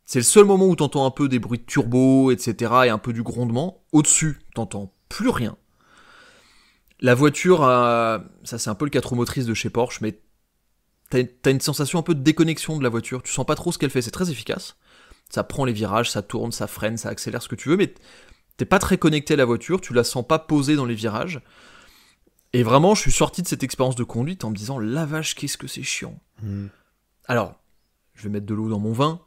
C'est le seul moment où t'entends un peu des bruits de turbo, etc. et un peu du grondement. Au-dessus, t'entends plus rien. La voiture, ça c'est un peu le 4 roues motrices de chez Porsche, mais t'as une sensation un peu de déconnexion de la voiture. Tu sens pas trop ce qu'elle fait, c'est très efficace. Ça prend les virages, ça tourne, ça freine, ça accélère ce que tu veux, mais t'es pas très connecté à la voiture, tu la sens pas posée dans les virages. Et vraiment, je suis sorti de cette expérience de conduite en me disant, la vache, qu'est-ce que c'est chiant. Alors, je vais mettre de l'eau dans mon vin.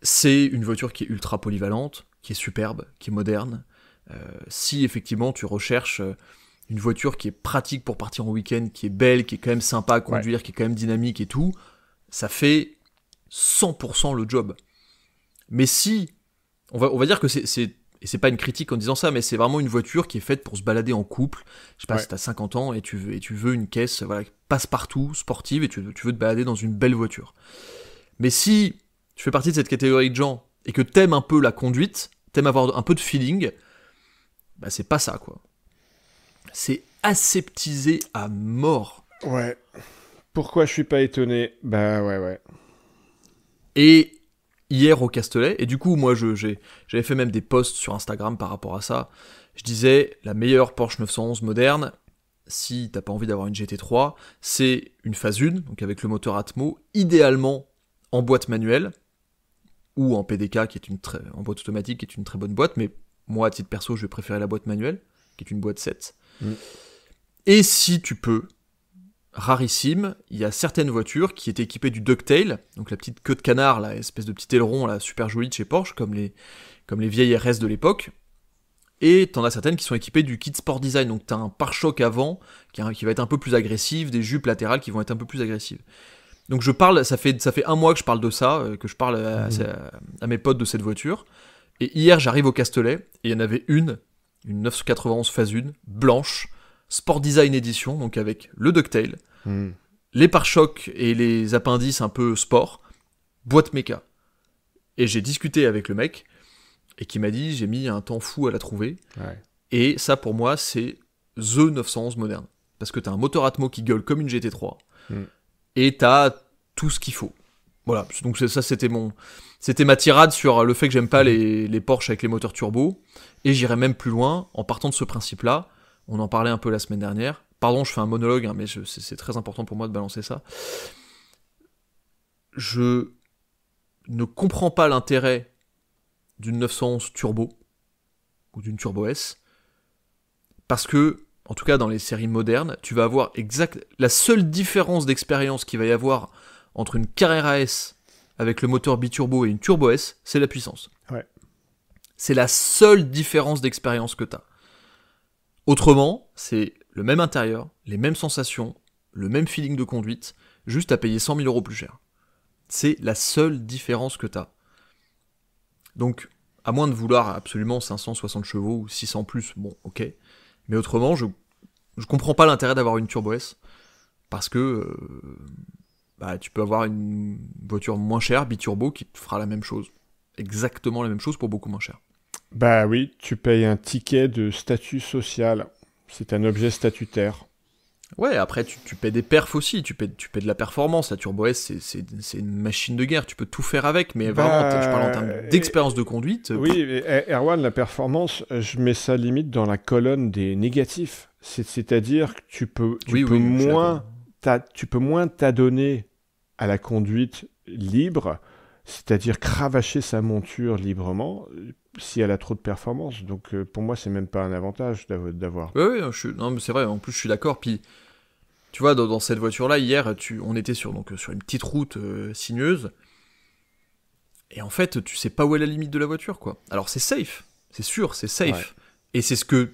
C'est une voiture qui est ultra polyvalente, qui est superbe, qui est moderne. Si effectivement tu recherches une voiture qui est pratique pour partir en week-end, qui est belle, qui est quand même sympa à conduire, qui est quand même dynamique et tout, ça fait 100% le job. Mais si, on va dire que et c'est pas une critique en disant ça, mais c'est vraiment une voiture qui est faite pour se balader en couple. Je sais pas si t'as 50 ans et tu veux une caisse passe-partout, sportive, et tu veux te balader dans une belle voiture. Mais si tu fais partie de cette catégorie de gens et que t'aimes un peu la conduite, t'aimes avoir un peu de feeling, bah c'est pas ça, quoi. C'est aseptisé à mort. Ouais. Pourquoi je suis pas étonné ? Bah ouais. Et hier au Castellet, et du coup moi j'avais fait même des posts sur Instagram par rapport à ça, je disais la meilleure Porsche 911 moderne, si t'as pas envie d'avoir une GT3, c'est une phase 1, donc avec le moteur Atmo, idéalement en boîte manuelle, ou en PDK, en boîte automatique, qui est une très bonne boîte, mais moi, à titre perso, je vais préférer la boîte manuelle, qui est une boîte 7. Et si tu peux, rarissime, il y a certaines voitures qui étaient équipées du ducktail, donc la petite queue de canard, la espèce de petit aileron là, super jolie de chez Porsche, comme les vieilles RS de l'époque. Et t'en as certaines qui sont équipées du kit Sport Design, donc t'as un pare-choc avant qui va être un peu plus agressif, des jupes latérales qui vont être un peu plus agressives. Donc je parle, ça fait un mois que je parle de ça, que je parle à mes potes de cette voiture. Et hier, j'arrive au Castellet, et il y en avait une 991 phase 1, blanche, Sport Design Edition, donc avec le ducktail, les pare-chocs et les appendices un peu sport, boîte méca. Et j'ai discuté avec le mec, et qui m'a dit, j'ai mis un temps fou à la trouver, et ça pour moi, c'est The 911 moderne. Parce que t'as un moteur Atmo qui gueule comme une GT3, et t'as tout ce qu'il faut. Voilà, donc ça c'était ma tirade sur le fait que j'aime pas les Porsche avec les moteurs turbo, et j'irai même plus loin, en partant de ce principe-là, on en parlait un peu la semaine dernière, pardon je fais un monologue, mais c'est très important pour moi de balancer ça, je ne comprends pas l'intérêt d'une 911 turbo, ou d'une Turbo S, parce que, en tout cas dans les séries modernes, tu vas avoir la seule différence d'expérience qu'il va y avoir entre une Carrera S avec le moteur biturbo et une Turbo S, c'est la puissance. Ouais. C'est la seule différence d'expérience que t'as. Autrement, c'est le même intérieur, les mêmes sensations, le même feeling de conduite, juste à payer 100 000 € plus cher. C'est la seule différence que t'as. Donc, à moins de vouloir absolument 560 chevaux ou 600 plus, bon, ok. Mais autrement, je comprends pas l'intérêt d'avoir une Turbo S, parce que tu peux avoir une voiture moins chère, biturbo, qui te fera la même chose. Exactement la même chose pour beaucoup moins cher. Bah oui, tu payes un ticket de statut social. C'est un objet statutaire. Ouais, après tu paies des perfs aussi, tu paies de la performance. La Turbo S, c'est une machine de guerre, tu peux tout faire avec, mais vraiment, je parle en termes d'expérience de conduite. Oui, mais Erwan, la performance, je mets ça limite dans la colonne des négatifs. C'est-à-dire que tu peux moins t'adonner à la conduite libre, c'est-à-dire cravacher sa monture librement, si elle a trop de performance. Donc pour moi, c'est même pas un avantage d'avoir. Oui, non, mais c'est vrai, en plus je suis d'accord. Puis, tu vois, dans cette voiture-là, hier, on était sur une petite route sinueuse, et en fait, tu sais pas où est la limite de la voiture, quoi. Alors c'est safe, c'est sûr, c'est safe. Ouais. Et c'est ce que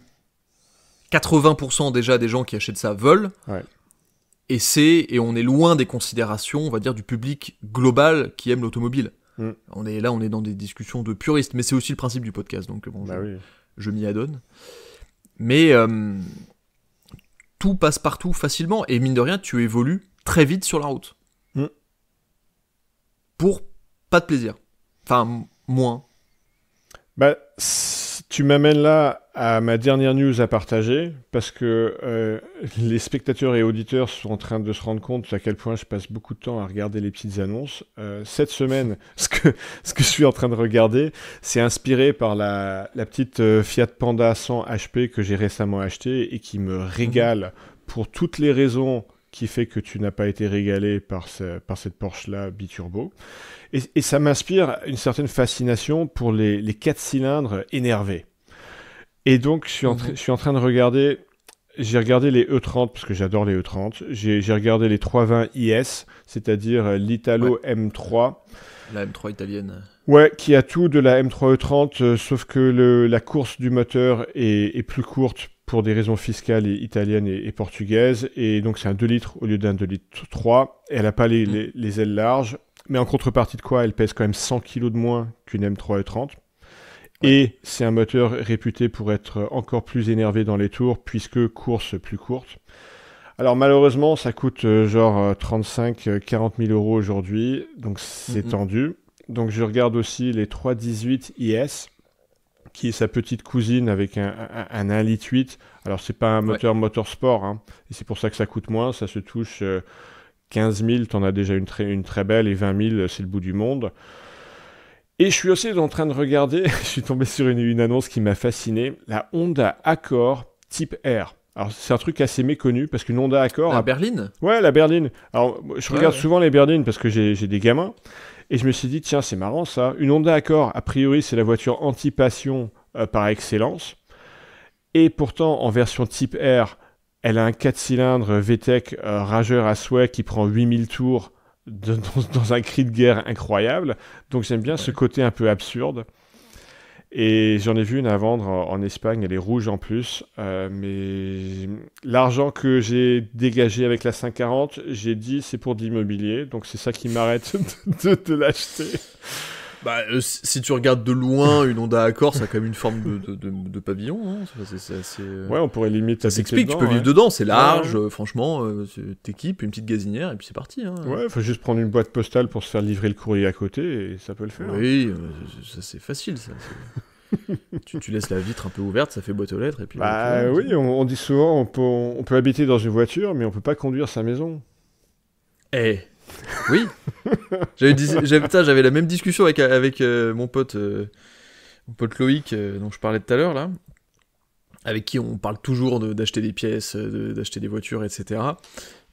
80% déjà des gens qui achètent ça veulent. Ouais. Et on est loin des considérations, on va dire, du public global qui aime l'automobile. On est dans des discussions de puristes, mais c'est aussi le principe du podcast, donc bon, je m'y adonne. Mais tout passe partout facilement, et mine de rien, tu évolues très vite sur la route. pour pas de plaisir. Enfin, moins. Bah, tu m'amènes là à ma dernière news à partager, parce que les spectateurs et auditeurs sont en train de se rendre compte à quel point je passe beaucoup de temps à regarder les petites annonces. Cette semaine, ce que je suis en train de regarder, c'est inspiré par la petite Fiat Panda 100 HP que j'ai récemment achetée et qui me régale pour toutes les raisons qui fait que tu n'as pas été régalé par cette Porsche-là biturbo. Et ça m'inspire une certaine fascination pour les 4 cylindres énervés. Et donc, je suis en train de regarder... J'ai regardé les E30, parce que j'adore les E30. J'ai regardé les 320 IS, c'est-à-dire l'Italo M3. La M3 italienne. Ouais, qui a tout de la M3 E30, sauf que la course du moteur est plus courte pour des raisons fiscales italiennes et portugaises. Et donc, c'est un 2 litres au lieu d'un 2 litres 3. Et elle n'a pas les ailes larges. Mais en contrepartie de quoi, elle pèse quand même 100 kg de moins qu'une M3 E30. Ouais. Et c'est un moteur réputé pour être encore plus énervé dans les tours, puisque course plus courte. Alors malheureusement, ça coûte genre 35-40 000 euros aujourd'hui, donc c'est tendu. Donc je regarde aussi les 318 IS, qui est sa petite cousine avec un 1,8 litre. Alors c'est pas un moteur motorsport, hein, et c'est pour ça que ça coûte moins, ça se touche... 15 000, t'en as déjà une très belle, et 20 000, c'est le bout du monde. Et je suis aussi en train de regarder, je suis tombé sur une annonce qui m'a fasciné, la Honda Accord Type R. Alors, c'est un truc assez méconnu, parce qu'une Honda Accord... La berline ? Ouais, la berline. Alors, je regarde souvent les berlines, parce que j'ai des gamins, et je me suis dit, tiens, c'est marrant ça. Une Honda Accord, a priori, c'est la voiture anti-passion par excellence. Et pourtant, en version Type R... Elle a un 4 cylindres VTEC rageur à souhait qui prend 8000 tours dans un cri de guerre incroyable. Donc j'aime bien ce côté un peu absurde. Et j'en ai vu une à vendre en Espagne, elle est rouge en plus. Mais l'argent que j'ai dégagé avec la 540, j'ai dit c'est pour de l'immobilier. Donc c'est ça qui m'arrête de l'acheter. Bah, si tu regardes de loin, une Honda Accord, ça a quand même une forme de pavillon. Hein. C'est assez, Ouais, on pourrait limite... Ça s'explique, tu peux vivre dedans, c'est large, franchement, t'équipes, une petite gazinière, et puis c'est parti. Hein. Ouais, faut juste prendre une boîte postale pour se faire livrer le courrier à côté, et ça peut le faire. Oui, ça c'est facile, ça. tu laisses la vitre un peu ouverte, ça fait boîte aux lettres, et puis... Bah oui, on dit souvent, on peut habiter dans une voiture, mais on peut pas conduire sa maison. Eh oui. J'avais la même discussion avec mon pote Loïc dont je parlais tout à l'heure là, avec qui on parle toujours d'acheter des pièces, d'acheter des voitures, etc.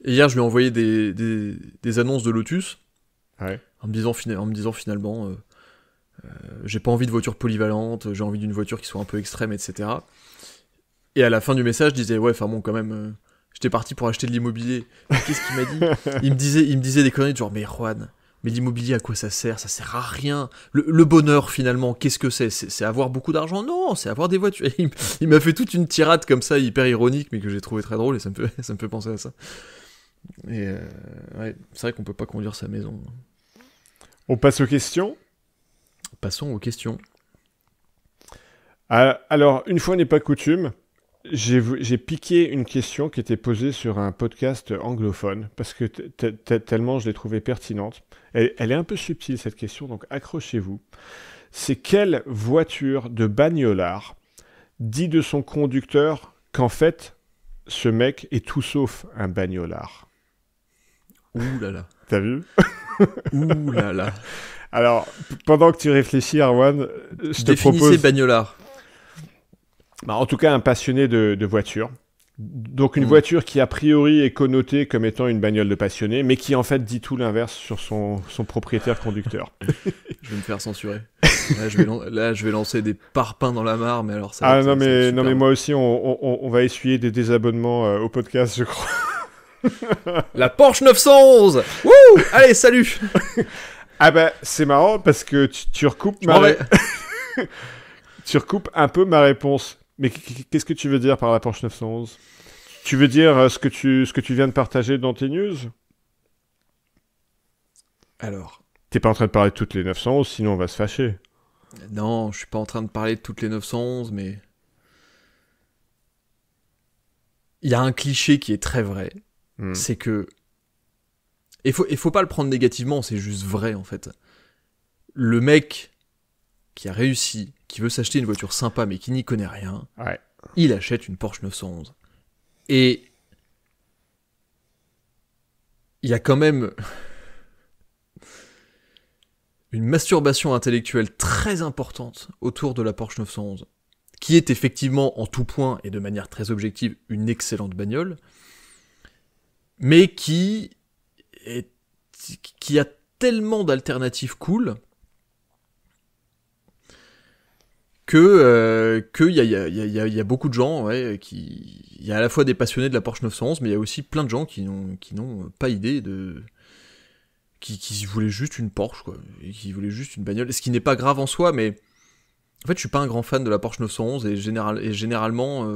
Et hier je lui ai envoyé des annonces de Lotus, en me disant finalement j'ai pas envie de voiture polyvalente, j'ai envie d'une voiture qui soit un peu extrême, etc. Et à la fin du message je disais ouais enfin bon quand même j'étais parti pour acheter de l'immobilier. Mais qu'est-ce qu'il m'a dit ? Il me disait des conneries du genre, mais Juan, mais l'immobilier, à quoi ça sert ? Ça sert à rien. Le bonheur, finalement, qu'est-ce que c'est ? C'est avoir beaucoup d'argent ? Non, c'est avoir des voitures. Il m'a fait toute une tirade comme ça, hyper ironique, mais que j'ai trouvé très drôle, et ça me fait penser à ça. Et ouais, c'est vrai qu'on peut pas conduire sa maison. On passe aux questions ? Passons aux questions. Alors, une fois n'est pas coutume, j'ai piqué une question qui était posée sur un podcast anglophone, parce que tellement je l'ai trouvée pertinente. Elle est un peu subtile, cette question, donc accrochez-vous. C'est quelle voiture de bagnolard dit de son conducteur qu'en fait, ce mec est tout sauf un bagnolard ? Ouh là là. T'as vu ? Ouh là là. Alors, pendant que tu réfléchis, Arwan, je te propose... Définissez bagnolard. Bah, en tout cas, un passionné de voiture. Donc une voiture qui a priori est connotée comme étant une bagnole de passionné, mais qui en fait dit tout l'inverse sur son propriétaire conducteur. Je vais me faire censurer. Là, je vais lancer des parpaings dans la mare, mais alors ça... Ah non mais moi aussi, on va essuyer des désabonnements au podcast, je crois. La Porsche 911 ! Wouh ! Allez, salut. Ah bah, c'est marrant parce que tu recoupes tu recoupes un peu ma réponse. Mais qu'est-ce que tu veux dire par la Porsche 911 ? Tu veux dire ce que tu viens de partager dans tes news ? Alors. T'es pas en train de parler de toutes les 911, sinon on va se fâcher. Non, je suis pas en train de parler de toutes les 911, mais... Il y a un cliché qui est très vrai, c'est que... Et faut pas le prendre négativement, c'est juste vrai, en fait. Le mec qui a réussi, qui veut s'acheter une voiture sympa, mais qui n'y connaît rien, il achète une Porsche 911. Et il y a quand même une masturbation intellectuelle très importante autour de la Porsche 911, qui est effectivement en tout point et de manière très objective une excellente bagnole, mais qui a tellement d'alternatives cool qu'il y a beaucoup de gens, il y a à la fois des passionnés de la Porsche 911, mais il y a aussi plein de gens qui n'ont pas idée de... Qui voulaient juste une Porsche, quoi, et qui voulaient juste une bagnole, ce qui n'est pas grave en soi, mais en fait je suis pas un grand fan de la Porsche 911, et généralement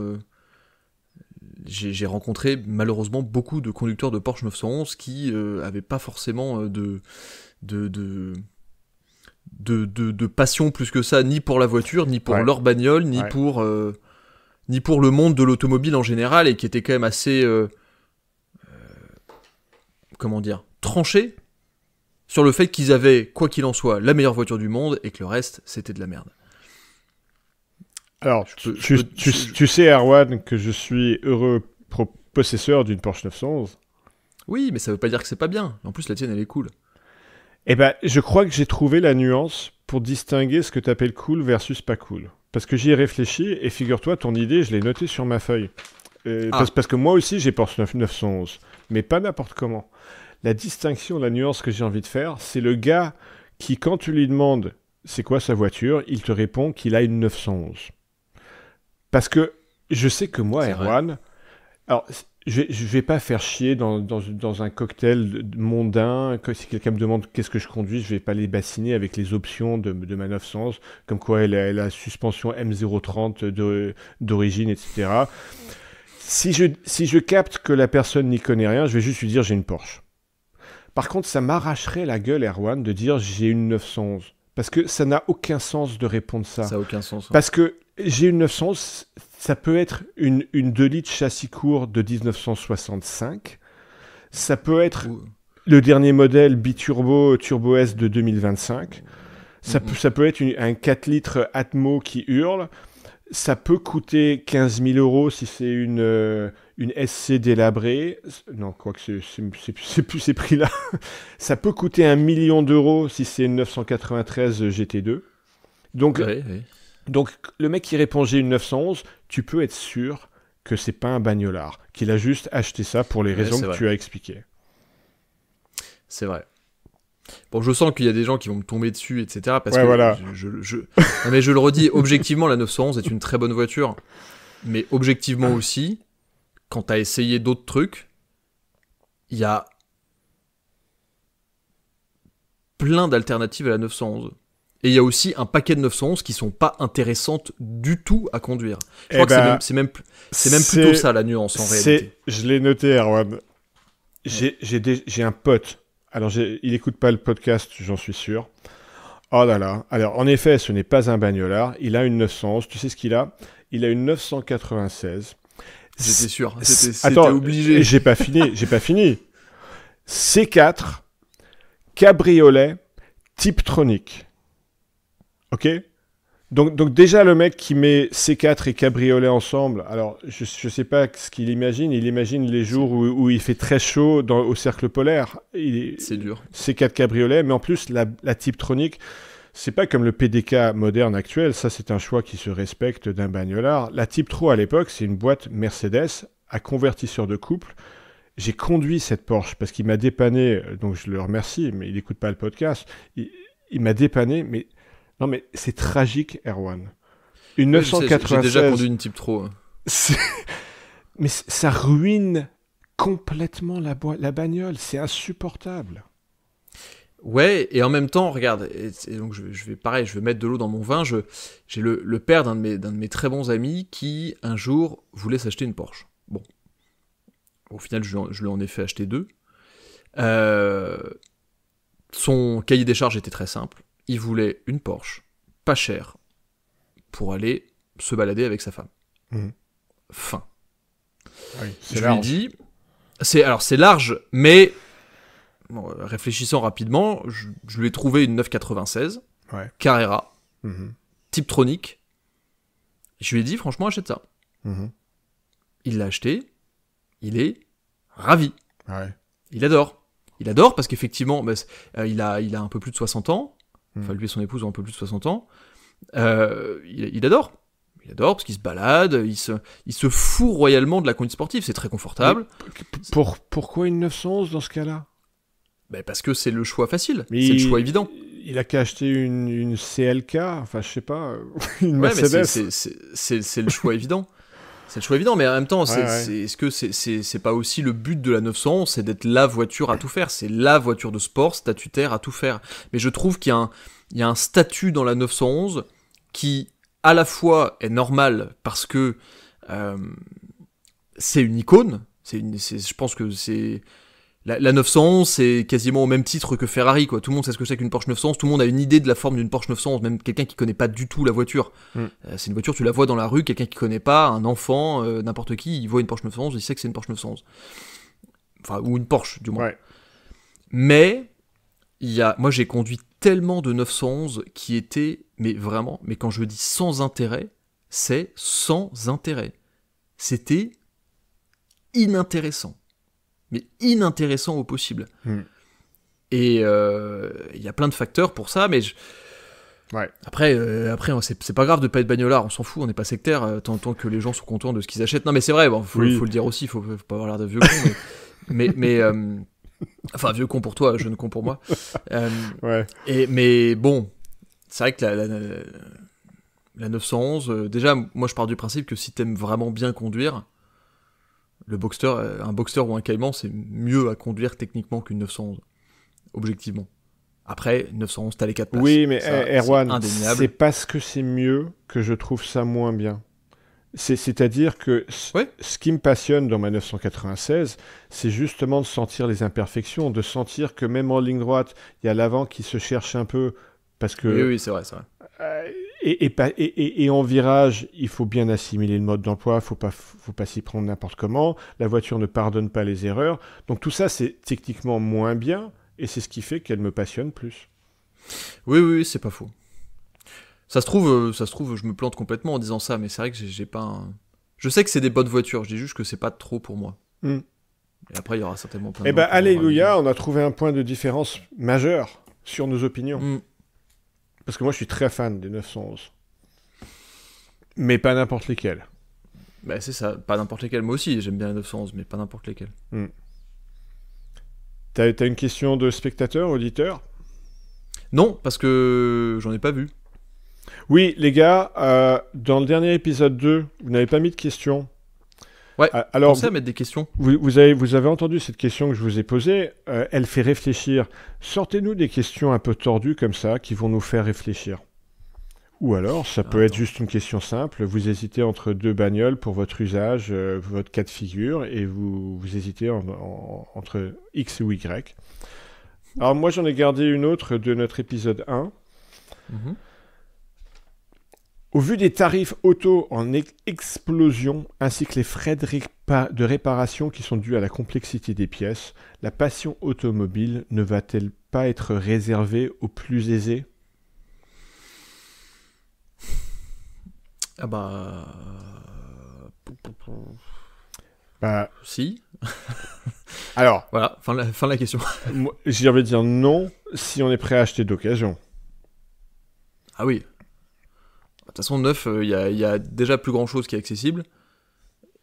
j'ai rencontré malheureusement beaucoup de conducteurs de Porsche 911 qui avaient pas forcément de passion plus que ça, ni pour la voiture, ni pour leur bagnole, ni pour le monde de l'automobile en général, et qui étaient quand même assez tranchés sur le fait qu'ils avaient, quoi qu'il en soit, la meilleure voiture du monde, et que le reste, c'était de la merde. Alors, tu sais, Erwan, que je suis heureux possesseur d'une Porsche 911. Oui, mais ça veut pas dire que c'est pas bien. En plus, la tienne, elle est cool. Eh ben, je crois que j'ai trouvé la nuance pour distinguer ce que tu appelles cool versus pas cool. Parce que j'y ai réfléchi, et figure-toi, ton idée, je l'ai notée sur ma feuille. Parce que moi aussi, j'ai Porsche 911, mais pas n'importe comment. La distinction, la nuance que j'ai envie de faire, c'est le gars qui, quand tu lui demandes c'est quoi sa voiture, il te répond qu'il a une 911. Parce que je sais que moi, Erwan, alors je vais pas faire chier dans un cocktail mondain. Si quelqu'un me demande qu'est-ce que je conduis, je vais pas les bassiner avec les options de ma 911, comme quoi elle a la suspension M030 d'origine, etc. Si je capte que la personne n'y connaît rien, je vais juste lui dire j'ai une Porsche. Par contre, ça m'arracherait la gueule, Erwan, de dire j'ai une 911. Parce que ça n'a aucun sens de répondre ça. Ça n'a aucun sens. Parce que j'ai une 911, ça peut être une 2 litres châssis court de 1965. Ça peut être le dernier modèle biturbo Turbo S de 2025. Ça peut être un 4 litres Atmo qui hurle. Ça peut coûter 15 000 € si c'est une SC délabrée. Non, quoique c'est plus ces prix-là. Ça peut coûter 1 million d'euros si c'est une 993 GT2. Donc, donc, le mec qui répond j'ai une 911, tu peux être sûr que c'est pas un bagnolard, qu'il a juste acheté ça pour les raisons que tu as expliquées. C'est vrai. Bon, je sens qu'il y a des gens qui vont me tomber dessus, etc. Parce que voilà. Non, mais je le redis, objectivement, la 911 est une très bonne voiture. Mais objectivement aussi, quand t'as essayé d'autres trucs, il y a plein d'alternatives à la 911. Et il y a aussi un paquet de 911 qui sont pas intéressantes du tout à conduire. Je crois que c'est même plutôt ça la nuance en réalité. Je l'ai noté, Erwan. J'ai un pote. Alors, il écoute pas le podcast, j'en suis sûr. Oh là là. Alors, en effet, ce n'est pas un bagnolard. Il a une 911. Tu sais ce qu'il a ? Il a une 996. J'étais sûr. C'était Attends, obligé. J'ai pas fini. C4, cabriolet, Tiptronic. Ok ? Donc déjà, le mec qui met C4 et cabriolet ensemble, alors je sais pas ce qu'il imagine. Il imagine les jours où il fait très chaud au cercle polaire. C'est dur. C4 cabriolet, mais en plus, la Tiptronic, c'est pas comme le PDK moderne actuel. Ça, c'est un choix qui se respecte d'un bagnolard. La Tiptro, à l'époque, c'est une boîte Mercedes à convertisseur de couple. J'ai conduit cette Porsche parce qu'il m'a dépanné, donc je le remercie, mais il n'écoute pas le podcast. Il m'a dépanné, mais... Non, mais c'est tragique, Erwan. Une 996... J'ai déjà conduit une Tiptro. Mais ça ruine complètement la bagnole. C'est insupportable. Ouais, et en même temps, regarde, et donc je vais mettre de l'eau dans mon vin. J'ai le père d'un de mes très bons amis qui, un jour, voulait s'acheter une Porsche. Bon. Au final, je lui en ai fait acheter 2. Son cahier des charges était très simple. Il voulait une Porsche, pas chère, pour aller se balader avec sa femme. Fin. Oui, je lui ai dit... C'est large, mais réfléchissant rapidement, je lui ai trouvé une 996, Carrera, Tiptronic. Je lui ai dit, franchement, achète ça. Il l'a acheté, il est ravi. Il adore. Il adore parce qu'effectivement, il a un peu plus de 60 ans, enfin lui et son épouse ont un peu plus de 60 ans, il adore. Il adore parce qu'il se balade, il se fout royalement de la conduite sportive, c'est très confortable. Pourquoi une 911 dans ce cas-là ? Parce que c'est le choix facile, c'est le choix évident. Il a qu'à acheter une CLK, enfin je sais pas, une Mercedes. C'est le choix évident. C'est le choix évident, mais en même temps, est-ce que c'est pas aussi le but de la 911, c'est d'être la voiture à tout faire, c'est la voiture de sport statutaire à tout faire. Mais je trouve qu'il y a un statut dans la 911 qui, à la fois, est normal parce que c'est une icône. Je pense que c'est... La 911, c'est quasiment au même titre que Ferrari, quoi. Tout le monde sait ce que c'est qu'une Porsche 911, tout le monde a une idée de la forme d'une Porsche 911, même quelqu'un qui connaît pas du tout la voiture. C'est une voiture, tu la vois dans la rue, quelqu'un qui connaît pas, un enfant, n'importe qui, il voit une Porsche 911, il sait que c'est une Porsche 911. Enfin, ou une Porsche, du moins. Mais, moi j'ai conduit tellement de 911 qui étaient, mais quand je dis sans intérêt, c'est sans intérêt. C'était inintéressant. Mais inintéressant au possible. Et il y a plein de facteurs pour ça, mais après c'est pas grave de pas être bagnolard, on s'en fout, on n'est pas sectaire, tant que les gens sont contents de ce qu'ils achètent. Non mais c'est vrai, faut le dire aussi, faut pas avoir l'air de vieux con, mais enfin vieux con pour toi, jeune con pour moi. Mais bon, c'est vrai que la 911, déjà moi je pars du principe que si t'aimes vraiment bien conduire, un Boxster ou un Cayman, c'est mieux à conduire techniquement qu'une 911, objectivement. Après, 911, t'as les 4 places. Oui, mais Erwan, c'est parce que c'est mieux que je trouve ça moins bien. C'est-à-dire que ce qui me passionne dans ma 996, c'est justement de sentir les imperfections, de sentir que même en ligne droite, il y a l'avant qui se cherche un peu, parce que... Oui, c'est vrai. Et en virage, il faut bien assimiler le mode d'emploi, faut pas s'y prendre n'importe comment. La voiture ne pardonne pas les erreurs. Donc tout ça, c'est techniquement moins bien, et c'est ce qui fait qu'elle me passionne plus. Oui, c'est pas faux. Ça se trouve, je me plante complètement en disant ça, mais c'est vrai que j'ai pas. Je sais que c'est des bonnes voitures. Je dis juste que c'est pas trop pour moi. Et après, il y aura certainement plein de. Alléluia, on a trouvé un point de différence majeur sur nos opinions. Parce que moi, je suis très fan des 911. Mais pas n'importe lesquels. C'est ça, pas n'importe lesquels. Moi aussi, j'aime bien les 911, mais pas n'importe lesquels. T'as une question de spectateur, auditeur ? Non, parce que j'en ai pas vu. Oui, les gars, dans le dernier épisode 2, vous n'avez pas mis de questions. Alors, pensez à mettre des questions. Vous avez entendu cette question que je vous ai posée, elle fait réfléchir. Sortez-nous des questions un peu tordues comme ça, qui vont nous faire réfléchir. Ou alors, ça peut être juste une question simple, vous hésitez entre deux bagnoles pour votre usage, votre cas de figure, et vous hésitez entre X ou Y. Alors moi, j'en ai gardé une autre de notre épisode 1. Au vu des tarifs auto en explosion, ainsi que les frais de réparation qui sont dus à la complexité des pièces, la passion automobile ne va-t-elle pas être réservée aux plus aisés ? Si. Alors. Voilà, fin de la question. J'ai envie de dire non, si on est prêt à acheter d'occasion. Ah oui. De toute façon, neuf, il y a déjà plus grand chose qui est accessible.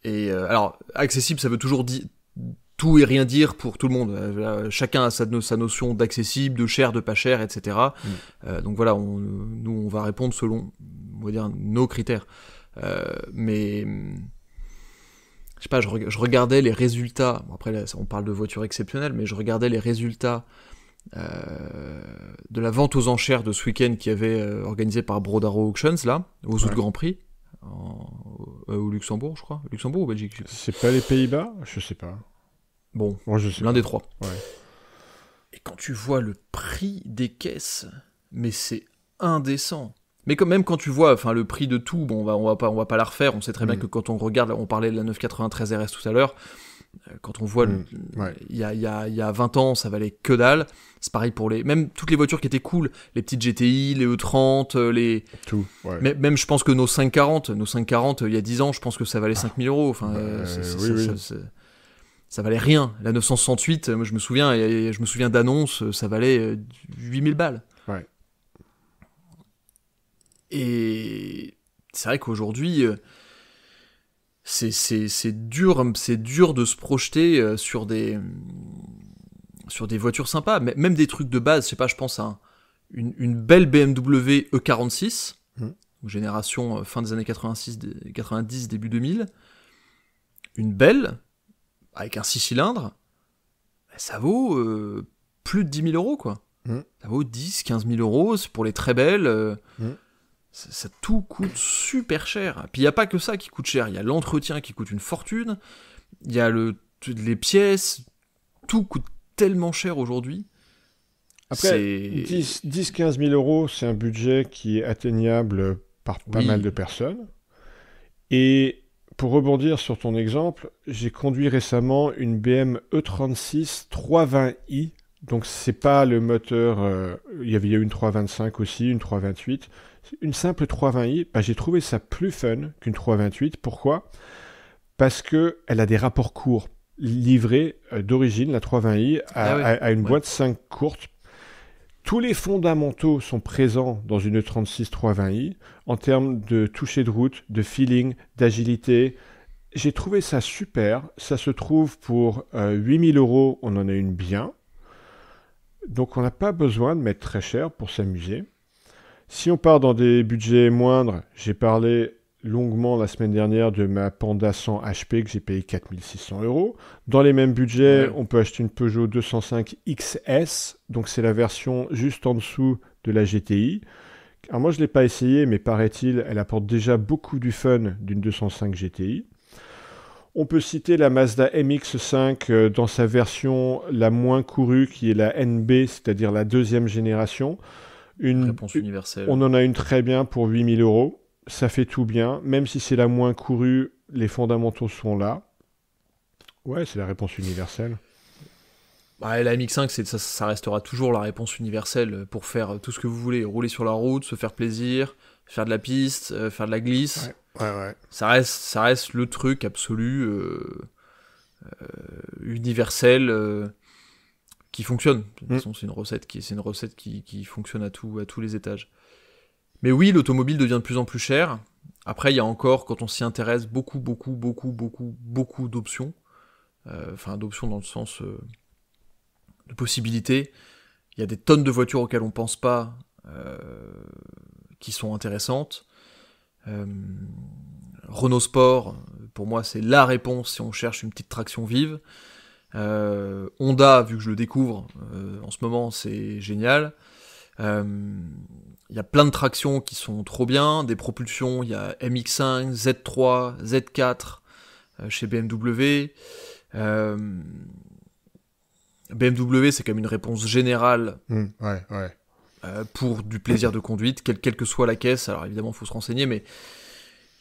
Et alors, accessible, ça veut toujours dire tout et rien dire pour tout le monde. Chacun a sa notion d'accessible, de cher, de pas cher, etc. Donc voilà, nous, on va répondre selon, on va dire, nos critères. Mais je sais pas, je regardais les résultats. Bon, après, là, on parle de voitures exceptionnelles, mais je regardais les résultats de la vente aux enchères de ce week-end qui avait organisé par Brodaro Auctions, là, aux Zout Grand Prix, au Luxembourg, je crois. Luxembourg ou Belgique, je sais pas. C'est pas les Pays-Bas ? Je sais pas. Bon, je sais l'un pas. des trois. Ouais. Et quand tu vois le prix des caisses, mais c'est indécent. Mais même quand tu vois, le prix de tout, bon, on va pas la refaire. On sait très bien que quand on regarde, on parlait de la 993 RS tout à l'heure. Quand on voit, il y a 20 ans, ça valait que dalle. C'est pareil pour même toutes les voitures qui étaient cool, les petites GTI, les E30, Tout, ouais. Même je pense que nos 540, il y a 10 ans, je pense que ça valait 5 000 euros. Enfin, ça valait rien. La 968, moi je me souviens d'annonces, ça valait 8 000 balles. Ouais. Et c'est vrai qu'aujourd'hui, c'est dur de se projeter sur des voitures sympas, même des trucs de base. Je sais pas, je pense à une belle BMW E46, génération fin des années 90, début 2000. Une belle, avec un 6 cylindres, ça vaut plus de 10 000 euros, quoi. Ça vaut 10, 15 000 euros, c'est pour les très belles. Ça tout coûte super cher. Puis il n'y a pas que ça qui coûte cher, il y a l'entretien qui coûte une fortune, il y a les pièces, tout coûte tellement cher aujourd'hui. Après, 10-15 000 euros, c'est un budget qui est atteignable par pas mal de personnes. Et pour rebondir sur ton exemple, j'ai conduit récemment une BM E36 320i. Donc c'est pas le moteur, il y a eu une 325 aussi, une 328. Une simple 320i, j'ai trouvé ça plus fun qu'une 328. Pourquoi ? Parce qu'elle a des rapports courts livrés d'origine, la 320i, à une boîte 5 courte. Tous les fondamentaux sont présents dans une E36 320i en termes de toucher de route, de feeling, d'agilité. J'ai trouvé ça super. Ça se trouve pour 8 000 euros, on en a une bien. Donc on n'a pas besoin de mettre très cher pour s'amuser. Si on part dans des budgets moindres, j'ai parlé longuement la semaine dernière de ma Panda 100 HP que j'ai payé 4 600 euros. Dans les mêmes budgets, on peut acheter une Peugeot 205 XS, donc c'est la version juste en dessous de la GTI. Alors moi je ne l'ai pas essayé, mais paraît-il, elle apporte déjà beaucoup du fun d'une 205 GTI. On peut citer la Mazda MX-5 dans sa version la moins courue, qui est la NB, c'est-à-dire la deuxième génération. Réponse universelle. On en a une très bien pour 8 000 euros. Ça fait tout bien. Même si c'est la moins courue, les fondamentaux sont là. Ouais, c'est la réponse universelle. La MX-5, ça restera toujours la réponse universelle pour faire tout ce que vous voulez. Rouler sur la route, se faire plaisir, faire de la piste, faire de la glisse. Ouais. Ça reste le truc absolu, universel, qui fonctionne. De toute façon, c'est une recette qui fonctionne à tous les étages. Mais oui, l'automobile devient de plus en plus cher. Après, il y a encore, quand on s'y intéresse, beaucoup d'options. D'options dans le sens de possibilités. Il y a des tonnes de voitures auxquelles on pense pas, qui sont intéressantes. Renault Sport, pour moi, c'est la réponse si on cherche une petite traction vive. Honda, vu que je le découvre en ce moment, c'est génial. Il y a plein de tractions qui sont trop bien, des propulsions, il y a MX5, Z3, Z4 chez BMW. BMW, c'est quand même une réponse générale pour du plaisir de conduite, quelle que soit la caisse. Alors évidemment, il faut se renseigner, mais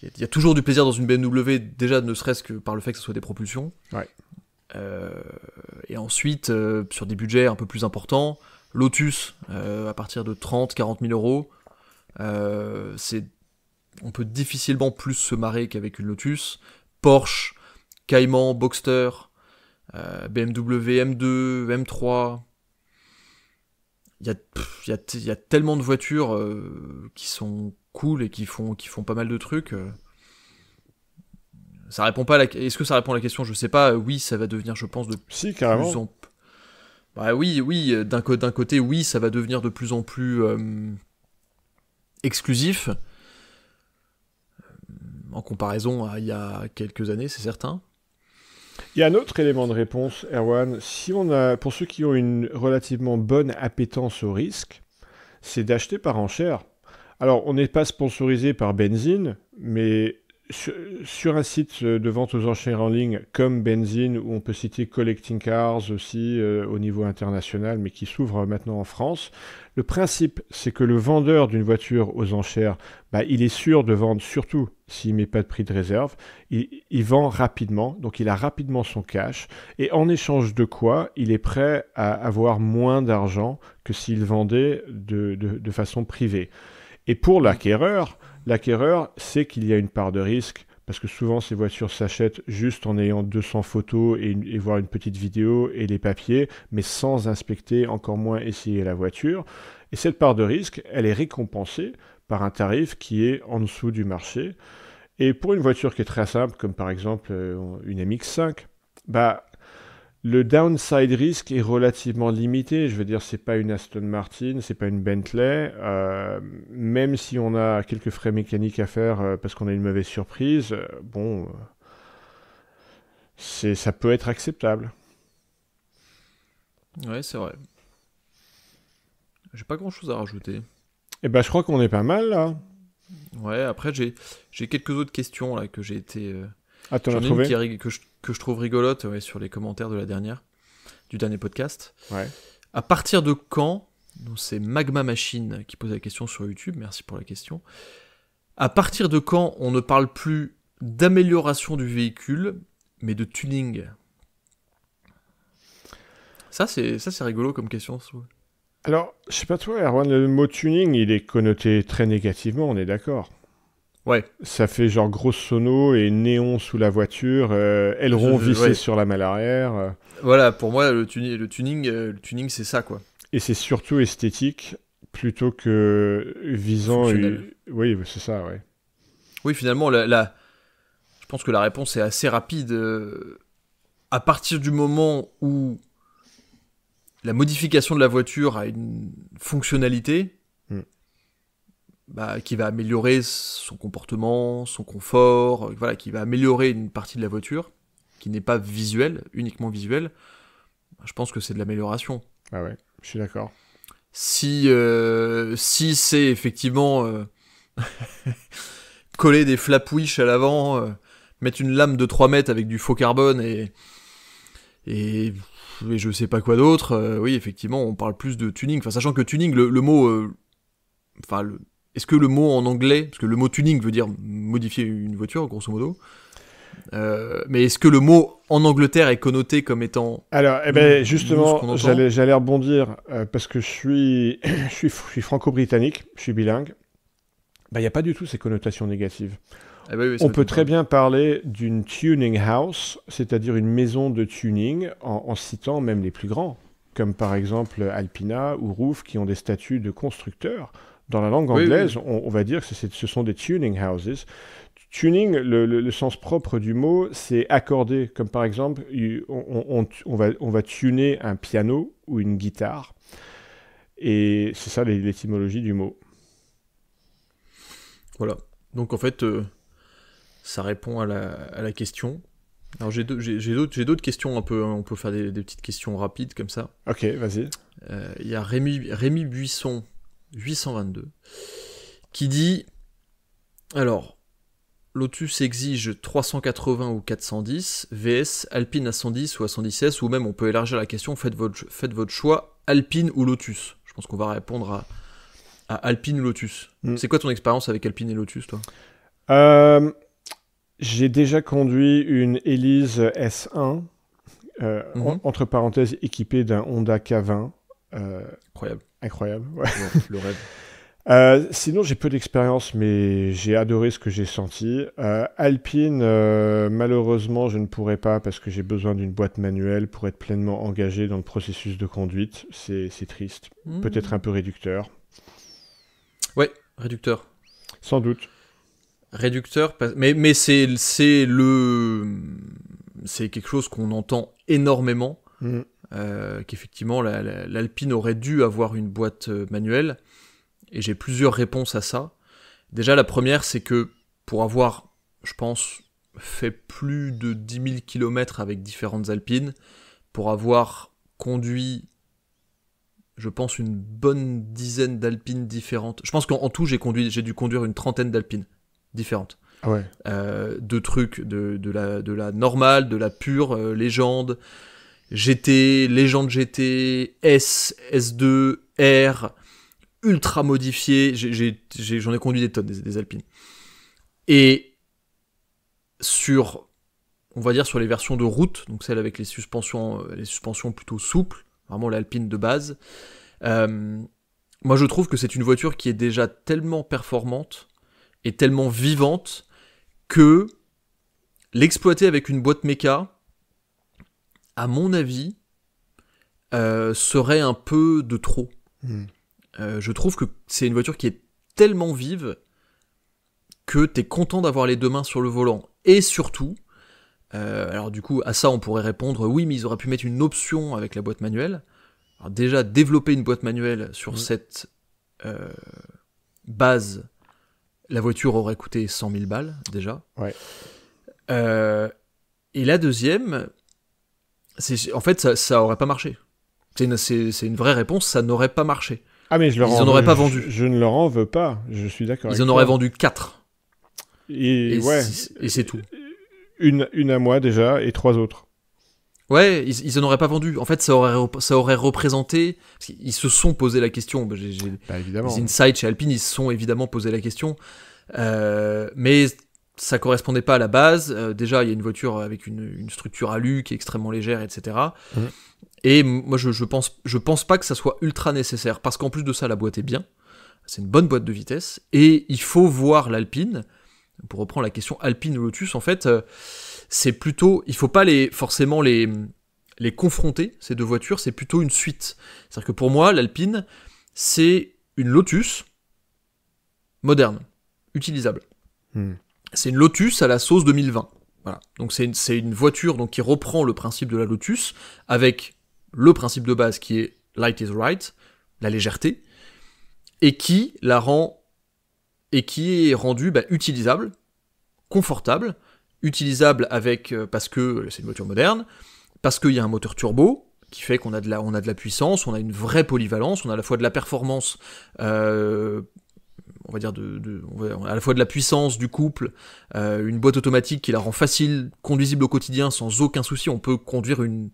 il y a toujours du plaisir dans une BMW, déjà ne serait-ce que par le fait que ce soit des propulsions. Ouais. Et ensuite, sur des budgets un peu plus importants, Lotus, à partir de 30-40 000 euros, on peut difficilement plus se marrer qu'avec une Lotus. Porsche, Cayman, Boxster, BMW M2, M3. Il y a tellement de voitures qui sont cool et qui font pas mal de trucs. Ça répond pas Est-ce que ça répond à la question ? Je sais pas. Oui, ça va devenir, je pense, de plus en... oui. D'un côté, oui, ça va devenir de plus en plus exclusif en comparaison à il y a quelques années, c'est certain. Il y a un autre élément de réponse, Erwan. Pour ceux qui ont une relativement bonne appétence au risque, c'est d'acheter par enchère. Alors, on n'est pas sponsorisé par Benzine, mais sur un site de vente aux enchères en ligne comme Benzine, où on peut citer Collecting Cars aussi au niveau international, mais qui s'ouvre maintenant en France, le principe, c'est que le vendeur d'une voiture aux enchères, il est sûr de vendre, surtout s'il ne met pas de prix de réserve, il vend rapidement, donc il a rapidement son cash, et en échange de quoi, il est prêt à avoir moins d'argent que s'il vendait de façon privée. Et pour l'acquéreur, sait qu'il y a une part de risque, parce que souvent ces voitures s'achètent juste en ayant 200 photos et voir une petite vidéo et les papiers, mais sans inspecter, encore moins essayer la voiture. Et cette part de risque, elle est récompensée par un tarif qui est en dessous du marché. Et pour une voiture qui est très simple, comme par exemple une MX-5, le downside risk est relativement limité. Je veux dire, c'est pas une Aston Martin, c'est pas une Bentley. Même si on a quelques frais mécaniques à faire parce qu'on a une mauvaise surprise, ça peut être acceptable. Ouais, c'est vrai. J'ai pas grand-chose à rajouter. Je crois qu'on est pas mal là. Ouais, après j'ai quelques autres questions là que j'ai été. T'en J'en as ai trouvé une que je trouve rigolote sur les commentaires du dernier podcast. Ouais. À partir de quand, donc c'est Magma Machine qui pose la question sur YouTube, merci pour la question. À partir de quand on ne parle plus d'amélioration du véhicule, mais de tuning? Ça c'est rigolo comme question. Alors, je sais pas toi, Erwan, le mot tuning, il est connoté très négativement, on est d'accord. Ouais. Ça fait genre grosse sono et néon sous la voiture, aileron vissé sur la malle arrière. Voilà, pour moi, le tuning, c'est ça, quoi. Et c'est surtout esthétique plutôt que visant... Oui, c'est ça, ouais. Oui, finalement, je pense que la réponse est assez rapide. À partir du moment où la modification de la voiture a une fonctionnalité qui va améliorer son comportement, son confort, qui va améliorer une partie de la voiture, qui n'est pas visuelle, uniquement visuelle, je pense que c'est de l'amélioration. Ah ouais, je suis d'accord. Si c'est effectivement coller des flap-wish à l'avant, mettre une lame de 3 mètres avec du faux carbone et je sais pas quoi d'autre, oui, effectivement, on parle plus de tuning. Enfin, sachant que tuning, le mot... est-ce que le mot en anglais, parce que le mot tuning veut dire modifier une voiture, grosso modo, mais est-ce que le mot en Angleterre est connoté comme étant... Alors, justement, j'allais rebondir, parce que je suis franco-britannique, je suis bilingue. Il n'y a pas du tout ces connotations négatives. Oui, on peut très bien parler d'une tuning house, c'est-à-dire une maison de tuning, en citant même les plus grands, comme par exemple Alpina ou Roof, qui ont des statuts de constructeurs. Dans la langue anglaise, on va dire que ce sont des tuning houses. Tuning, le sens propre du mot, c'est accorder. Comme par exemple, on va tuner un piano ou une guitare. Et c'est ça l'étymologie du mot. Voilà. Donc en fait, ça répond à la question. Alors j'ai d'autres questions un peu. On peut faire des petites questions rapides comme ça. Ok, vas-y. Il y a Rémi Buisson 822 qui dit, alors, Lotus exige 380 ou 410, VS Alpine à 110 ou à 110S, ou même on peut élargir la question, faites votre choix, Alpine ou Lotus. Je pense qu'on va répondre à Alpine ou Lotus. C'est quoi ton expérience avec Alpine et Lotus, toi ? J'ai déjà conduit une Elise S1, entre parenthèses équipée d'un Honda K20. Incroyable, ouais. Le rêve. Sinon, j'ai peu d'expérience, mais j'ai adoré ce que j'ai senti. Alpine, malheureusement, je ne pourrais pas parce que j'ai besoin d'une boîte manuelle pour être pleinement engagé dans le processus de conduite. C'est triste. Peut-être un peu réducteur. Ouais, réducteur. Sans doute. Réducteur, mais c'est quelque chose qu'on entend énormément. Qu'effectivement, l'Alpine aurait dû avoir une boîte manuelle. Et j'ai plusieurs réponses à ça. Déjà, la première, c'est que pour avoir, je pense, fait plus de 10 000 km avec différentes Alpines, pour avoir conduit, je pense, une bonne dizaine d'Alpines différentes. Je pense qu'en tout, j'ai dû conduire une trentaine d'Alpines différentes. de trucs, de la normale, de la pure, légende, GT, légende GT, S, S2, R, ultra modifié, j'en ai conduit des tonnes, des Alpines. Et on va dire sur les versions de route, donc celles avec les suspensions plutôt souples, vraiment l'Alpine de base, moi je trouve que c'est une voiture qui est déjà tellement performante et tellement vivante que l'exploiter avec une boîte méca, à mon avis, serait un peu de trop. Je trouve que c'est une voiture qui est tellement vive que t'es content d'avoir les deux mains sur le volant. Et surtout, alors du coup, à ça on pourrait répondre, oui, mais ils auraient pu mettre une option avec la boîte manuelle. Alors déjà, développer une boîte manuelle sur cette base, la voiture aurait coûté 100 000 balles, déjà. Ouais. Et la deuxième, en fait, ça aurait pas marché. C'est une vraie réponse, ça n'aurait pas marché. Ah, mais ils en auraient pas vendu. Je ne leur en veux pas, je suis d'accord avec toi. Ils en auraient vendu 4. Et c'est tout. Une à moi déjà, et 3 autres. Ouais, ils en auraient pas vendu. En fait, ça aurait représenté... Ils se sont posé la question. Évidemment. Les insights chez Alpine, ils se sont évidemment posé la question. Mais ça correspondait pas à la base. Déjà, il y a une voiture avec une structure alu qui est extrêmement légère, etc. Et moi, je pense pas que ça soit ultra nécessaire. Parce qu'en plus de ça, la boîte est bien. C'est une bonne boîte de vitesse. Et il faut voir l'Alpine. Pour reprendre la question Alpine ou Lotus, en fait... c'est plutôt, il faut pas forcément les confronter, ces deux voitures, c'est plutôt une suite. C'est-à-dire que pour moi, l'Alpine, c'est une Lotus moderne, utilisable. C'est une Lotus à la sauce 2020. Voilà. Donc c'est une voiture donc, qui reprend le principe de la Lotus, avec le principe de base qui est light is right, la légèreté, et qui est rendu utilisable, confortable, utilisable parce que c'est une voiture moderne, parce qu'il y a un moteur turbo qui fait qu'on a de la puissance, on a une vraie polyvalence, on a à la fois de la performance, on va dire à la fois de la puissance du couple, une boîte automatique qui la rend facile, conduisible au quotidien sans aucun souci. On peut conduire une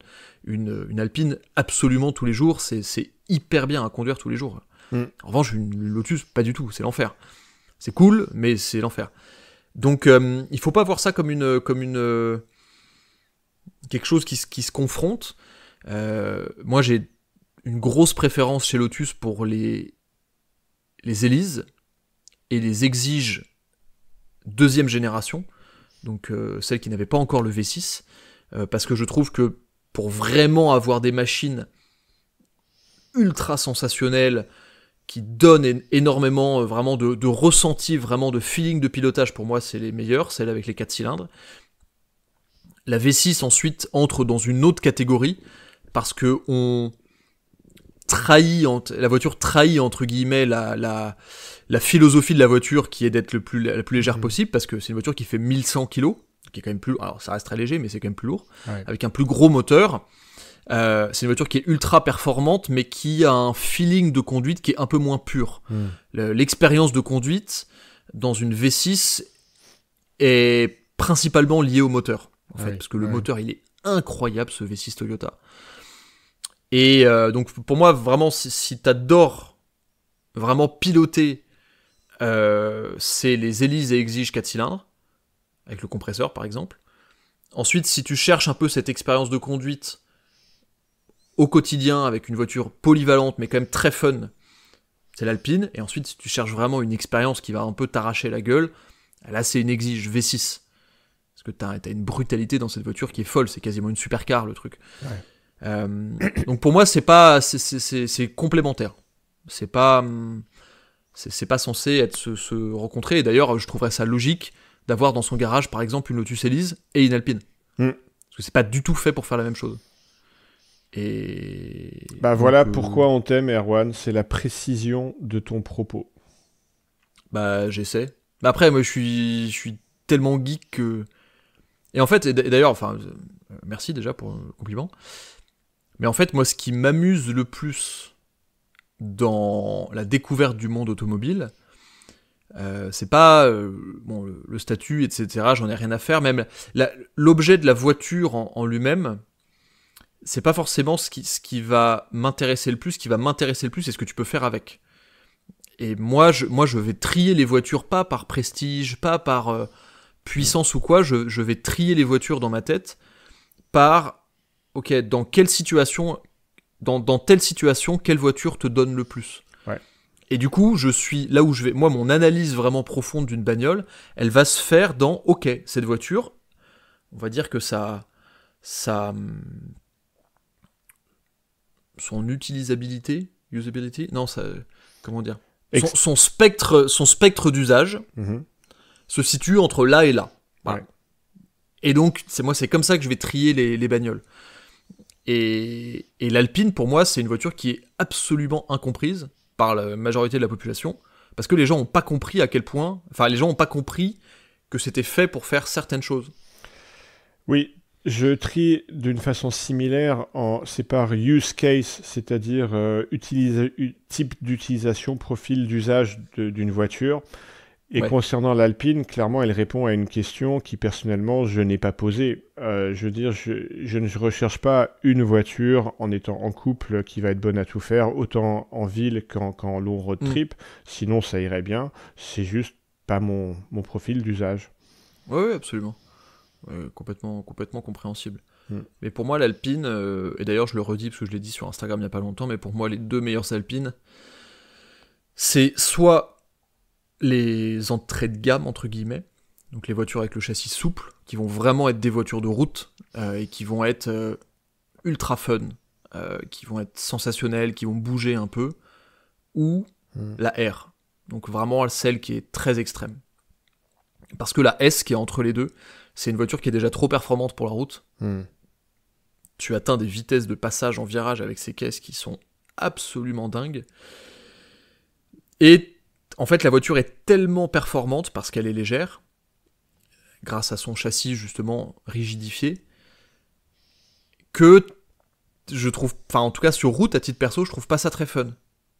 Alpine absolument tous les jours, c'est hyper bien à conduire tous les jours. En revanche, une Lotus, pas du tout, c'est l'enfer. C'est cool, mais c'est l'enfer. Donc, il faut pas voir ça comme quelque chose qui se confronte. Moi, j'ai une grosse préférence chez Lotus pour les Elise et les Exige deuxième génération, donc celles qui n'avaient pas encore le V6, parce que je trouve que pour vraiment avoir des machines ultra sensationnelles, qui donnent énormément vraiment de ressenti, vraiment de feeling de pilotage, pour moi c'est les meilleures, celles avec les 4 cylindres. La V6 ensuite entre dans une autre catégorie, parce que la voiture trahit entre guillemets la philosophie de la voiture qui est d'être la plus légère possible, parce que c'est une voiture qui fait 1100 kg, qui est quand même plus, alors ça reste très léger mais c'est quand même plus lourd, avec un plus gros moteur. C'est une voiture qui est ultra performante, mais qui a un feeling de conduite qui est un peu moins pur. L'expérience de conduite dans une V6 est principalement liée au moteur, en fait, parce que le moteur, il est incroyable, ce V6 Toyota. Et donc, pour moi, vraiment, si t'adores vraiment piloter, c'est les Elise et Exige 4 cylindres, avec le compresseur, par exemple. Ensuite, si tu cherches un peu cette expérience de conduite au quotidien, avec une voiture polyvalente, mais quand même très fun, c'est l'Alpine. Et ensuite, si tu cherches vraiment une expérience qui va un peu t'arracher la gueule, là, c'est une Exige V6. Parce que t'as une brutalité dans cette voiture qui est folle, c'est quasiment une supercar, le truc. Donc pour moi, c'est complémentaire. C'est pas censé être se rencontrer. Et d'ailleurs, je trouverais ça logique d'avoir dans son garage, par exemple, une Lotus Elise et une Alpine. Parce que c'est pas du tout fait pour faire la même chose. Et voilà pourquoi on t'aime, Erwan, c'est la précision de ton propos. J'essaie. Après, moi, je suis tellement geek que... Et en fait, d'ailleurs, merci déjà pour le compliment. Mais en fait, moi, ce qui m'amuse le plus dans la découverte du monde automobile, C'est pas bon, le statut, etc. J'en ai rien à faire. Même l'objet de la voiture en lui-même, c'est pas forcément ce qui va m'intéresser le plus. Ce qui va m'intéresser le plus, c'est ce que tu peux faire avec. Et moi, je vais trier les voitures pas par prestige, pas par puissance ou quoi. Je vais trier les voitures dans ma tête par, ok, dans quelle situation, dans telle situation, quelle voiture te donne le plus. Ouais. Et du coup, je suis là où je vais. Moi, mon analyse vraiment profonde d'une bagnole, elle va se faire dans, ok, cette voiture, on va dire que ça, son utilisabilité, usability, non, ça, comment dire, son spectre d'usage se situe entre là et là. Voilà. Ouais. Et donc, c'est comme ça que je vais trier les bagnoles. Et l'Alpine, pour moi, c'est une voiture qui est absolument incomprise par la majorité de la population, parce que les gens n'ont pas compris à quel point, enfin, les gens n'ont pas compris que c'était fait pour faire certaines choses. Oui, je trie d'une façon similaire, c'est par use case, c'est-à-dire type d'utilisation, profil d'usage d'une voiture. Et concernant l'Alpine, clairement, elle répond à une question qui, personnellement, je n'ai pas posée. Je veux dire, je ne recherche pas une voiture en étant en couple qui va être bonne à tout faire, autant en ville qu'en long road trip. Sinon, ça irait bien. C'est juste pas mon profil d'usage. Oui, absolument. Complètement compréhensible. Mais pour moi, l'Alpine, et d'ailleurs, je le redis parce que je l'ai dit sur Instagram il n'y a pas longtemps, mais pour moi, les deux meilleures Alpines, c'est soit les entrées de gamme, entre guillemets, donc les voitures avec le châssis souple, qui vont vraiment être des voitures de route, et qui vont être ultra fun, qui vont être sensationnelles, qui vont bouger un peu, ou la R, donc vraiment celle qui est très extrême. Parce que la S qui est entre les deux, c'est une voiture qui est déjà trop performante pour la route. Tu atteins des vitesses de passage en virage avec ces caisses qui sont absolument dingues. Et en fait, la voiture est tellement performante parce qu'elle est légère, grâce à son châssis justement rigidifié, que je trouve, enfin en tout cas sur route, à titre perso, je trouve pas ça très fun.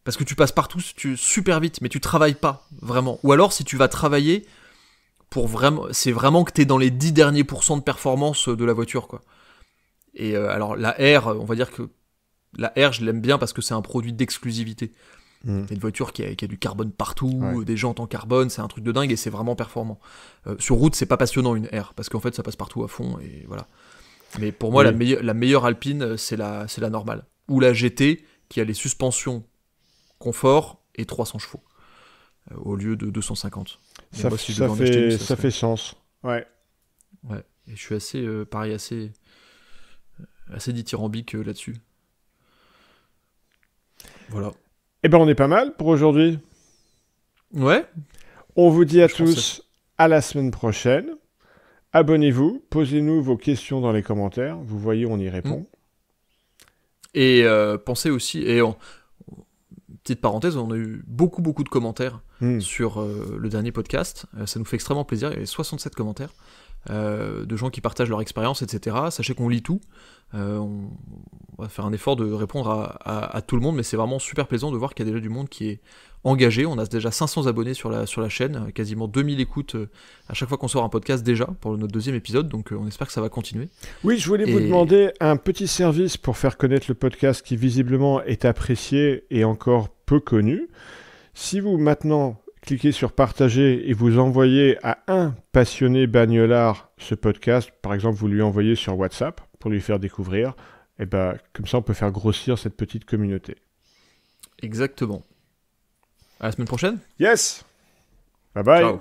Parce que tu passes partout super vite, mais tu travailles pas vraiment. Ou alors si tu vas travailler, c'est vraiment que t'es dans les 10 derniers pourcents de performance de la voiture, quoi. Et alors la R, on va dire que la R, je l'aime bien parce que c'est un produit d'exclusivité. C'est une voiture qui a du carbone partout, des jantes en carbone, c'est un truc de dingue et c'est vraiment performant. Sur route, c'est pas passionnant une R, parce qu'en fait ça passe partout à fond et voilà. Mais pour moi, la meilleure Alpine, c'est la normale. Ou la GT, qui a les suspensions confort et 300 chevaux, au lieu de 250. Ça fait sens. Ouais. Et je suis assez dithyrambique là-dessus. Voilà. Eh ben, on est pas mal pour aujourd'hui. Ouais. On vous dit à tous à la semaine prochaine. Abonnez-vous, posez-nous vos questions dans les commentaires. Vous voyez, on y répond. Et pensez aussi, petite parenthèse, on a eu beaucoup de commentaires sur le dernier podcast. Ça nous fait extrêmement plaisir. Il y avait 67 commentaires de gens qui partagent leur expérience, etc. Sachez qu'on lit tout. On va faire un effort de répondre à tout le monde, mais c'est vraiment super plaisant de voir qu'il y a déjà du monde qui est engagé. On a déjà 500 abonnés sur la chaîne, quasiment 2000 écoutes à chaque fois qu'on sort un podcast déjà pour notre deuxième épisode, donc on espère que ça va continuer. Oui, je voulais vous demander un petit service pour faire connaître le podcast qui visiblement est apprécié et encore peu connu. Si vous maintenant cliquez sur partager et vous envoyez à un passionné bagnolard ce podcast, par exemple vous lui envoyez sur WhatsApp pour lui faire découvrir, et ben comme ça on peut faire grossir cette petite communauté. Exactement. À la semaine prochaine. Yes. Bye bye. Ciao.